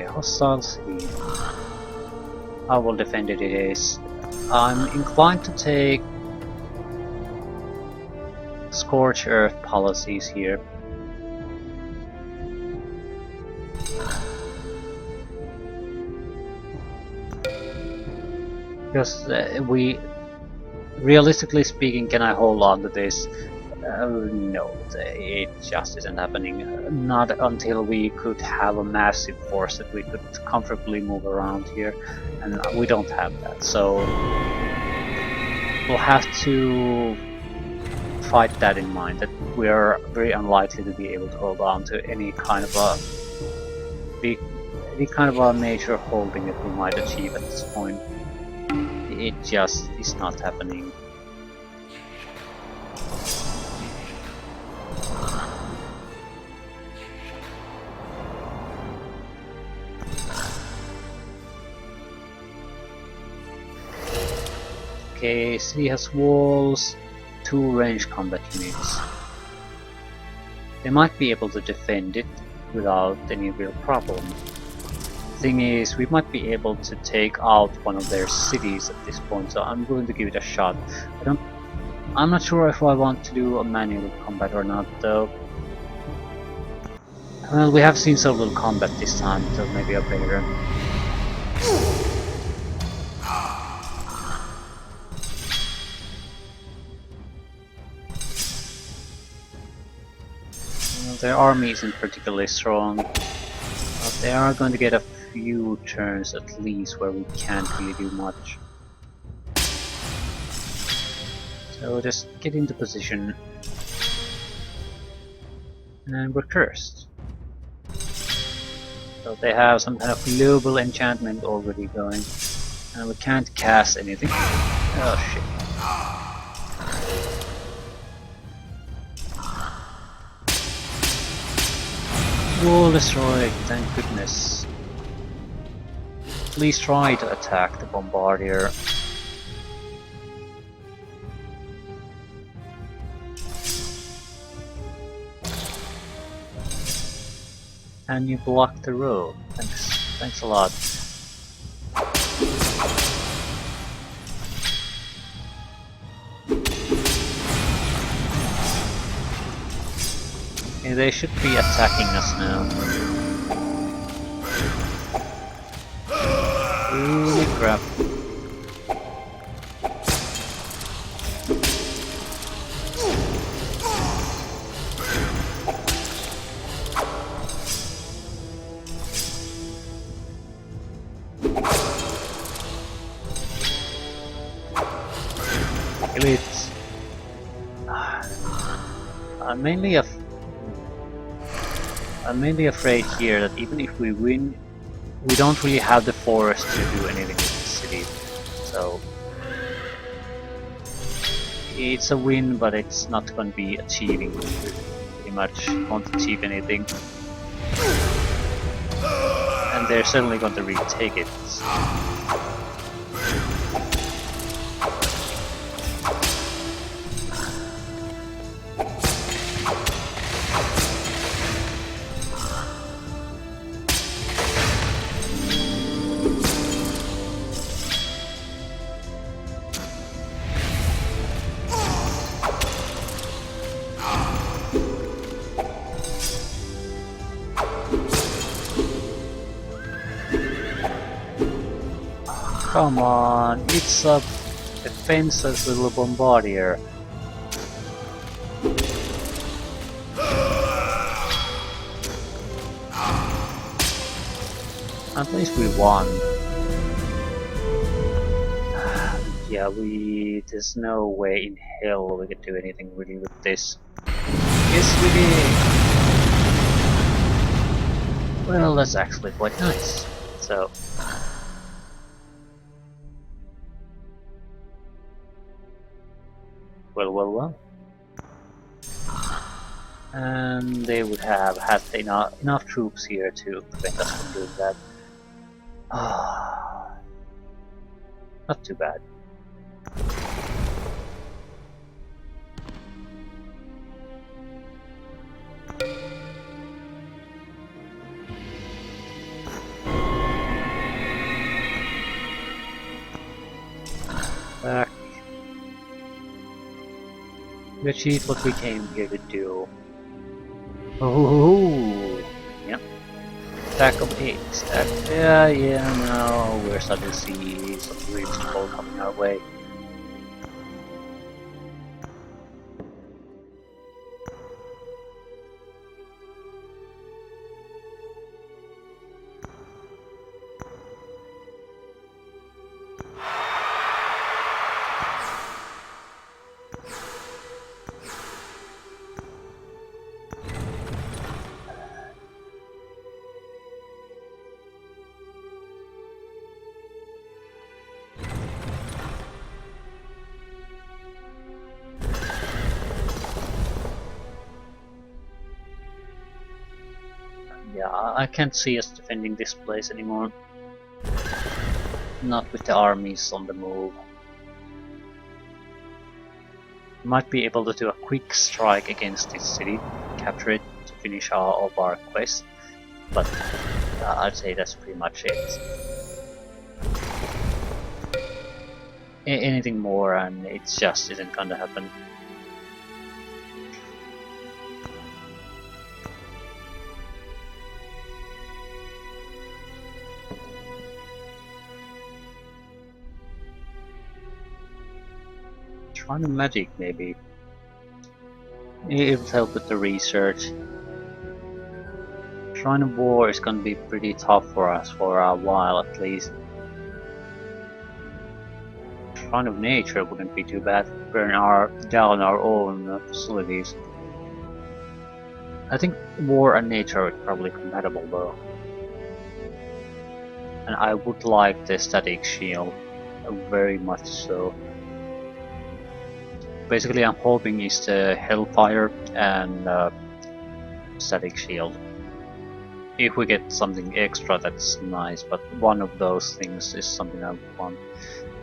Hostile city. How well defended it is. I'm inclined to take Scorch Earth policies here. Because we, realistically speaking, can I hold on to this? No, it just isn't happening. Not until we could have a massive force that we could comfortably move around here, and we don't have that, so we'll have to fight that in mind, that we are very unlikely to be able to hold on to any kind of a major holding that we might achieve at this point. It just is not happening. Okay, city has walls, 2 ranged combat units. They might be able to defend it without any real problem. Thing is, we might be able to take out one of their cities at this point, so I'm going to give it a shot. I'm not sure if I want to do a manual combat or not, though. Well, we have seen so little combat this time, so maybe I better. Their army isn't particularly strong, but they are going to get a few turns at least where we can't really do much. So just get into position, and we're cursed. So they have some kind of global enchantment already going, and we can't cast anything. Oh shit. Wall destroyed, thank goodness. Please try to attack the bombardier. And you block the road. Thanks a lot. Okay, they should be attacking us now. Holy crap. Elites. I'm mainly afraid here that even if we win, we don't really have the force to do anything with the city. So it's a win, but it's not going to be achieving pretty much. Won't achieve anything, and they're certainly going to retake it. Come on, it's a defenseless little bombardier. At least we won. Yeah, there's no way in hell we could do anything really with this. Yes, we did! Well, that's actually quite nice. So, well. And they would have had enough troops here to prevent us from doing that. Not too bad. Back. We achieved what we came here to do. Oh, yep. Attack of 8. Yeah, no, we're starting to see some weird people coming our way. Yeah, I can't see us defending this place anymore. Not with the armies on the move. Might be able to do a quick strike against this city, capture it to finish all of our quests, but I'd say that's pretty much it. Anything more and it just isn't gonna happen. Shrine of Magic, maybe. It would help with the research. Shrine of War is gonna be pretty tough for us for a while at least. Shrine of Nature wouldn't be too bad. Burn down our own facilities. I think War and Nature are probably compatible though. And I would like the Static Shield, very much so. Basically, I'm hoping is the Hellfire and Static Shield. If we get something extra, that's nice, but one of those things is something I want.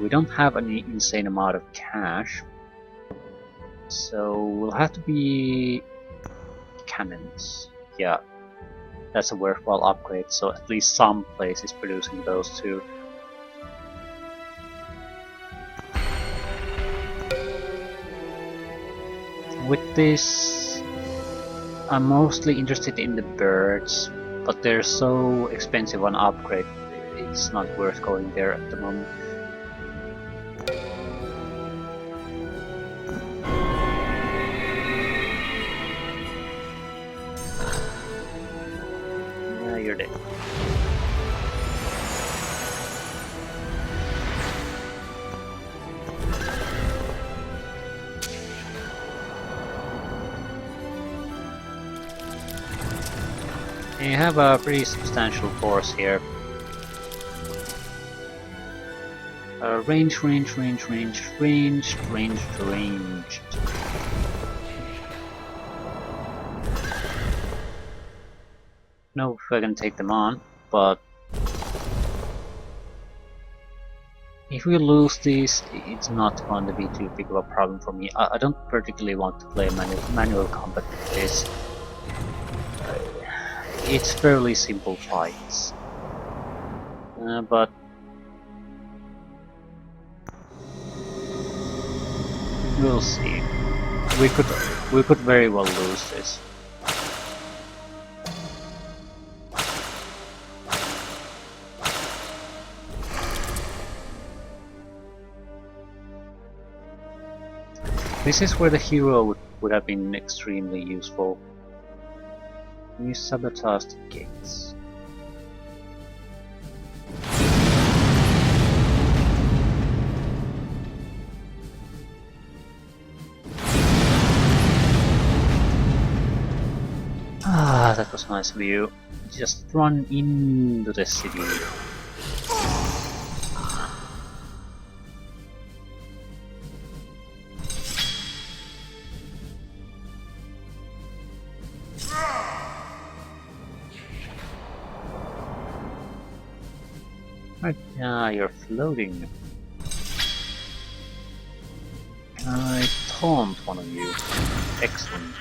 We don't have any insane amount of cash, so we'll have to be cannons. Yeah, that's a worthwhile upgrade, so at least some place is producing those two. With this, I'm mostly interested in the birds, but they're so expensive on upgrade, it's not worth going there at the moment. Yeah, you're dead. You have a pretty substantial force here. Range. No, if I can take them on, but if we lose these, it's not going to be too big of a problem for me. I don't particularly want to play manual combat with this. It's fairly simple fights, but we'll see. We could very well lose this. This is where the hero would have been extremely useful. You sabotage the gates. Ah, that was nice of you. Just run into the city. Right, you're floating. Can I taunt one of you? Excellent.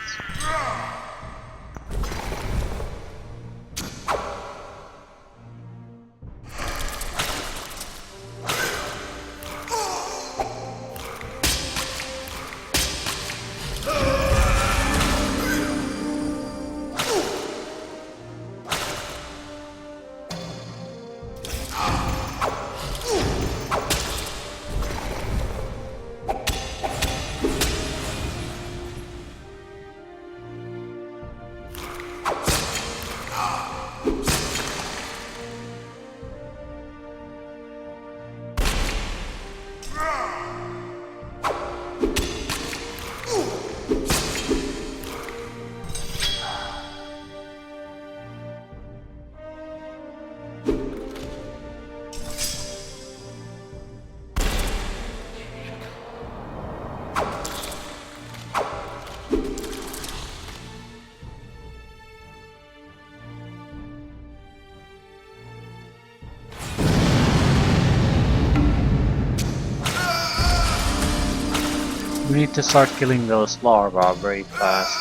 We need to start killing those larvae very fast.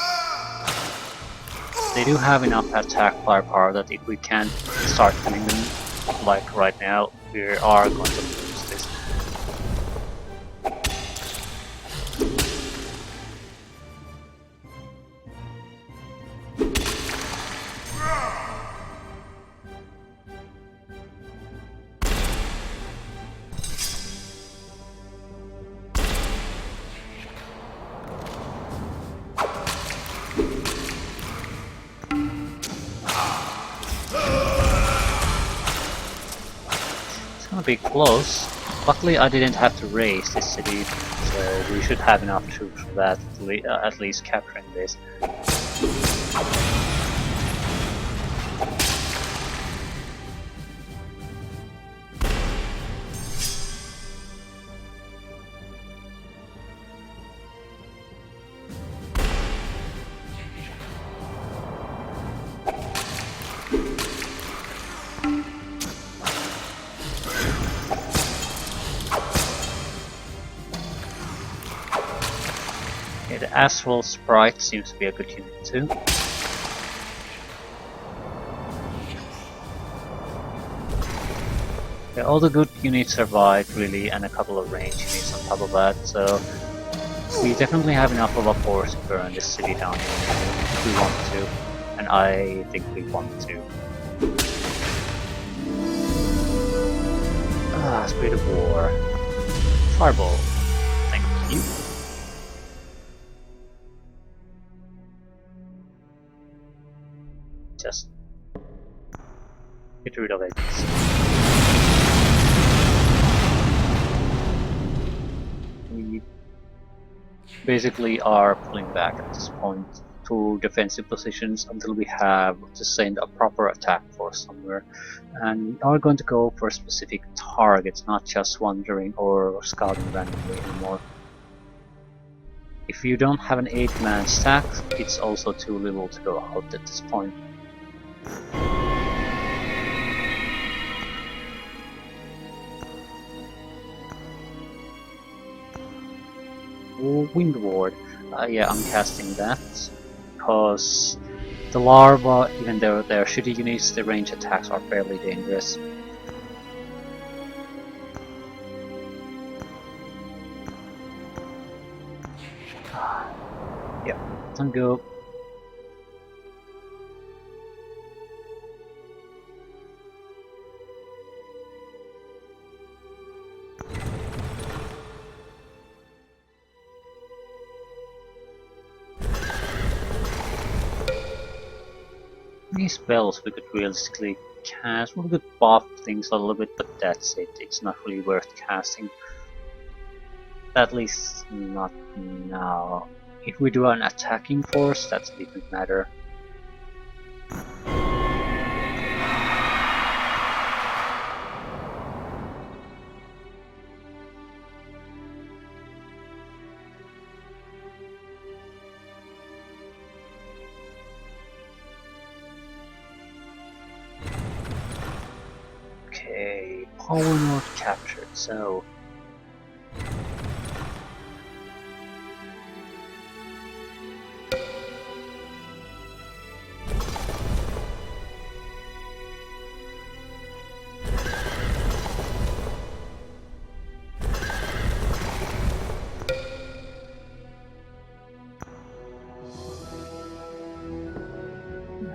They do have enough attack firepower that if we can't start killing them like right now, we are going to lose this. Gonna be close. Luckily I didn't have to raise this city, so we should have enough troops for that, at least capturing this. Astral Sprite seems to be a good unit too. Yeah, all the good units survived really, and a couple of range units on top of that, so we definitely have enough of a force to burn this city down if we want to, and I think we want to. Spirit of War. Fireball. Thank you. Just get rid of it. We basically are pulling back at this point to defensive positions until we have to send a proper attack force somewhere, and we are going to go for specific targets, not just wandering or scouting randomly anymore. If you don't have an 8-man stack, it's also too little to go out at this point. Wind Ward. Yeah, I'm casting that because the larva, even though they're shitty units, the range attacks are fairly dangerous. Yeah, don't go. These spells we could realistically cast. We could buff things a little bit, but that's it. It's not really worth casting. At least not now. If we do an attacking force, that's a different matter. Okay, Power Node captured, so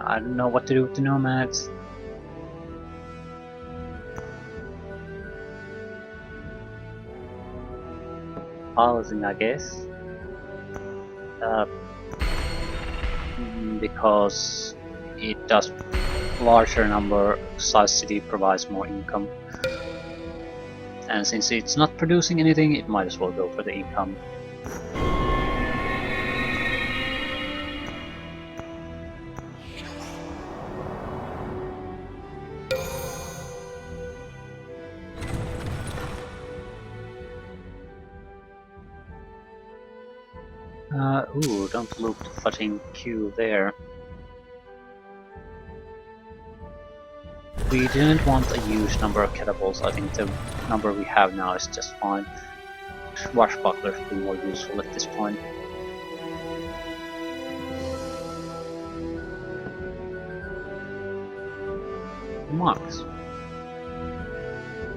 I don't know what to do with the nomads. Housing, I guess. Because it does larger number size city provides more income. And since it's not producing anything, it might as well go for the income. Ooh, don't look the fucking queue there. We didn't want a huge number of catapults. I think the number we have now is just fine. Swashbucklers would be more useful at this point. Monks.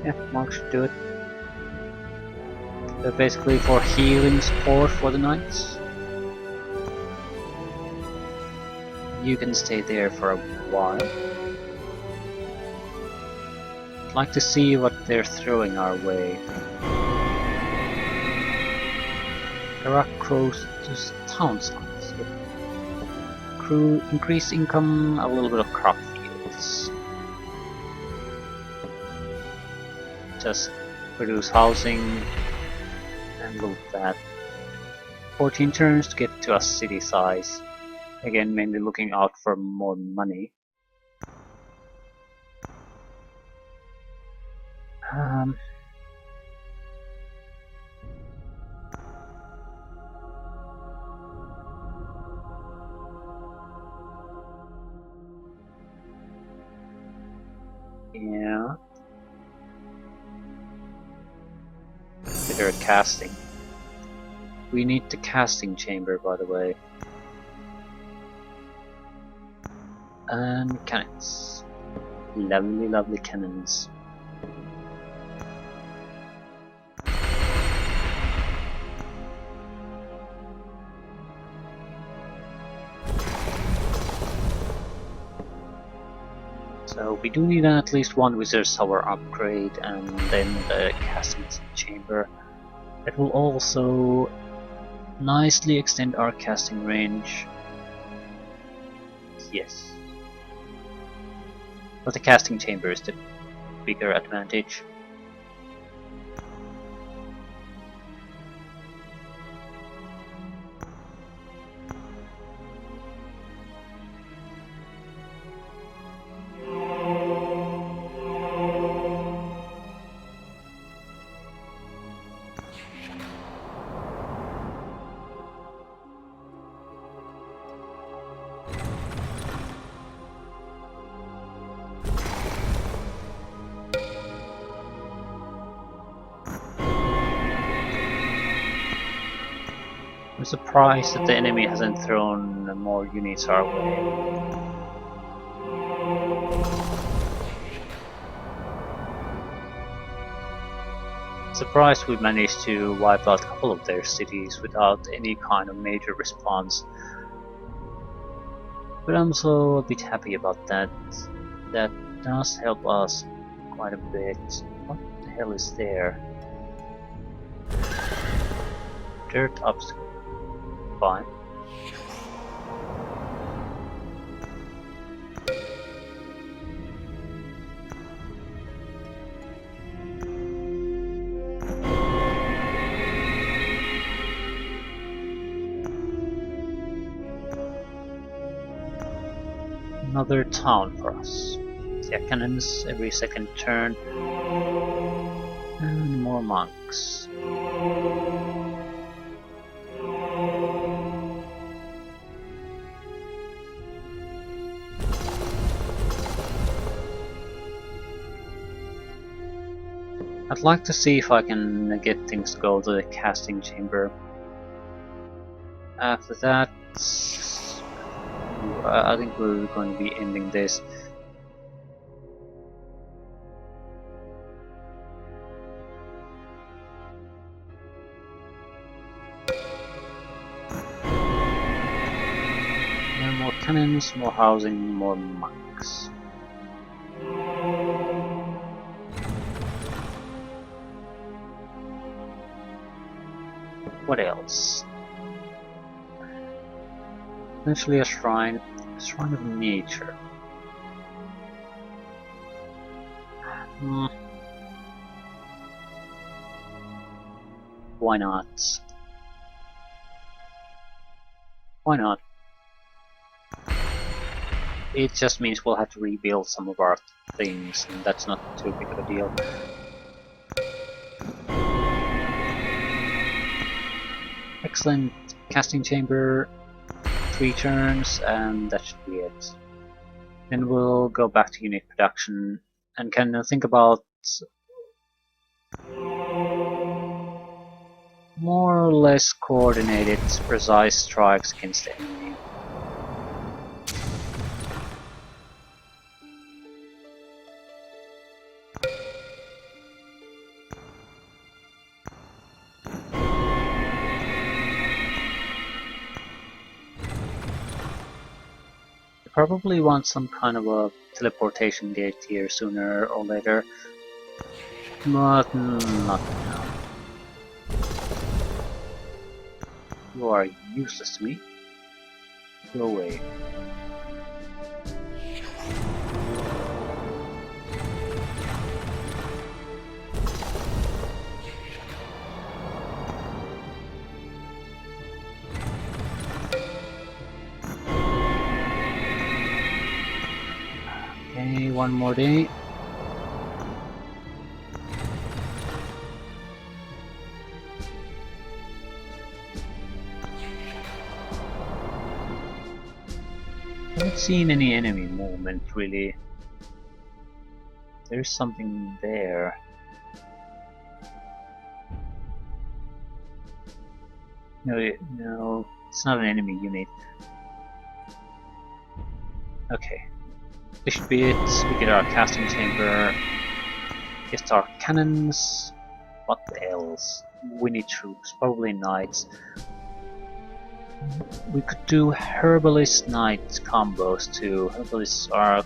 Yeah, monks should do it. They're basically for healing support for the knights. You can stay there for a while. I'd like to see what they're throwing our way. Heracros to town sites. Crew increased income, a little bit of crop fields. Just produce housing and loot that. 14 turns to get to a city size. Again, mainly looking out for more money. Yeah. Better at casting. We need the casting chamber, by the way. And cannons. Lovely, lovely cannons. So we do need at least one Wizard's Tower upgrade and then the casting chamber. It will also nicely extend our casting range. Yes. But the casting chamber is the bigger advantage. I'm surprised that the enemy hasn't thrown more units our way. Surprised we managed to wipe out a couple of their cities without any kind of major response. But I'm also a bit happy about that. That does help us quite a bit. What the hell is there? Dirt obstacle. Fine. Another town for us. Yeah, cannons every second turn. And more monks. I'd like to see if I can get things to go to the casting chamber. After that, I think we're going to be ending this. More cannons, more housing, more monks. What else? Potentially a shrine of nature. Why not? Why not? It just means we'll have to rebuild some of our things, and that's not too big of a deal. Excellent casting chamber, 3 turns, and that should be it. Then we'll go back to unit production and can think about more or less coordinated, precise strikes against the enemy. Probably want some kind of a teleportation gate here sooner or later, but not now. You are useless to me. Go away. Okay, one more day. I haven't seen any enemy movement really. There's something there. No, it's not an enemy unit. Okay. This should be it. We get our casting chamber. Get our cannons. What else? We need troops, probably knights. We could do herbalist knight combos too. Herbalists are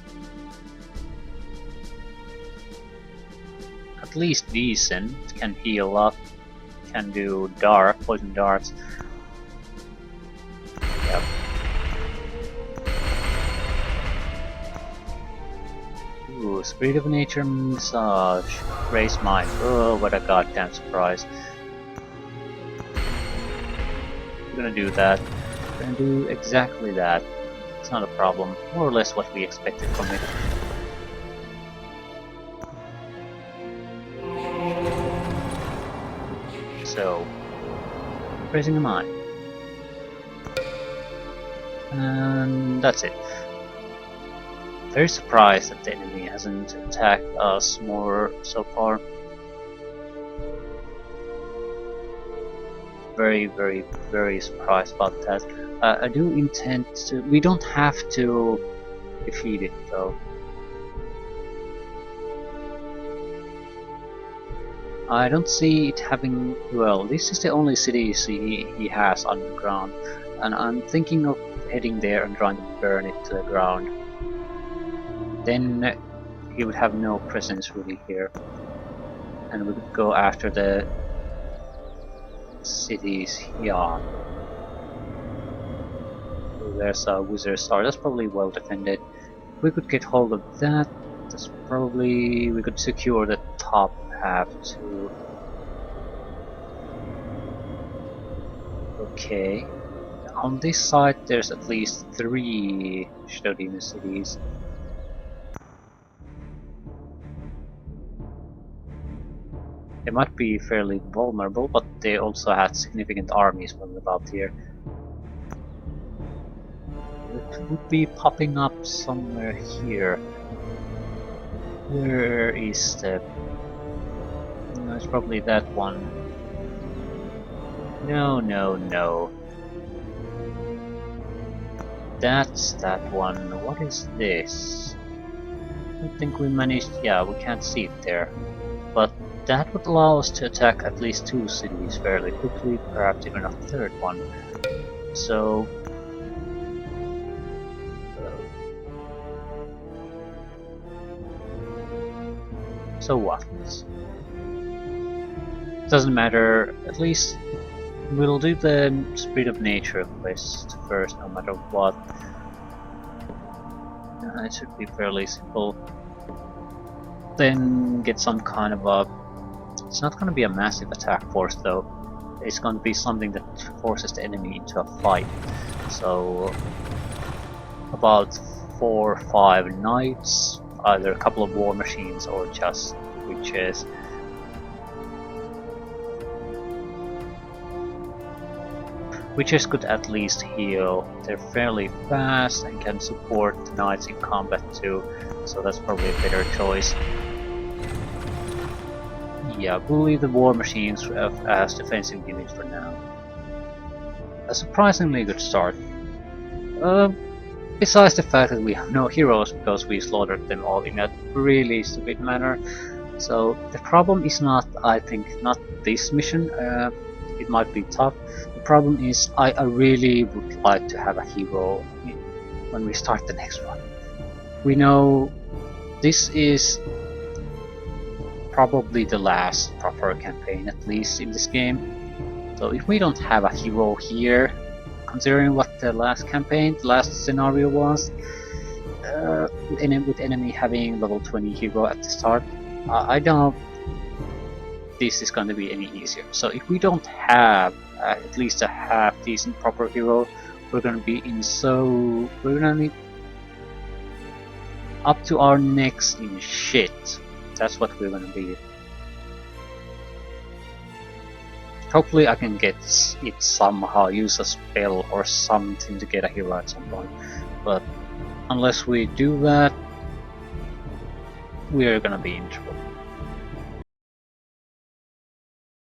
at least decent, can heal up, can do poison darts. Yep. Ooh, Spirit of Nature Massage. Raise Mind. Oh, what a goddamn surprise. We're gonna do that. We're gonna do exactly that. It's not a problem. More or less what we expected from it. So, raising a mind. And that's it. Very surprised that the enemy hasn't attacked us more so far. Very surprised about that. I do intend to. We don't have to defeat it though. I don't see it having. Well, this is the only city he has underground, and I'm thinking of heading there and trying to burn it to the ground. Then he would have no presence really here, and we could go after the cities here. There's a wizard star, that's probably well defended. We could get hold of that. That's probably, we could secure the top half too. Okay, on this side there's at least 3 Shadow Demon cities. They might be fairly vulnerable, but they also had significant armies running about here. It would be popping up somewhere here. Where is the... No, it's probably that one. No. That's that one. What is this? I don't think we managed... Yeah, we can't see it there. But that would allow us to attack at least 2 cities fairly quickly, perhaps even a 3rd one. So... So what? Doesn't matter, at least we'll do the Spirit of Nature quest first, no matter what. It should be fairly simple. Then get some kind of a... It's not going to be a massive attack force though. It's going to be something that forces the enemy into a fight. So about 4 or 5 knights, either a couple of war machines or just witches. Witches could at least heal. They're fairly fast and can support the knights in combat too, so that's probably a better choice. Yeah, we'll leave the war machines as defensive units for now. A surprisingly good start. Besides the fact that we have no heroes because we slaughtered them all in a really stupid manner. So the problem is not, I think, not this mission. It might be tough. The problem is I really would like to have a hero when we start the next one. We know this is probably the last proper campaign, at least in this game. So if we don't have a hero here, considering what the last campaign, the last scenario was, with enemy having level 20 hero at the start, I don't this is going to be any easier. So if we don't have at least a half decent proper hero, we're going to be in we're going to be up to our necks in shit. That's what we're going to be. Hopefully I can get it somehow, use a spell or something to get a hero at some point. But unless we do that, we're gonna be in trouble.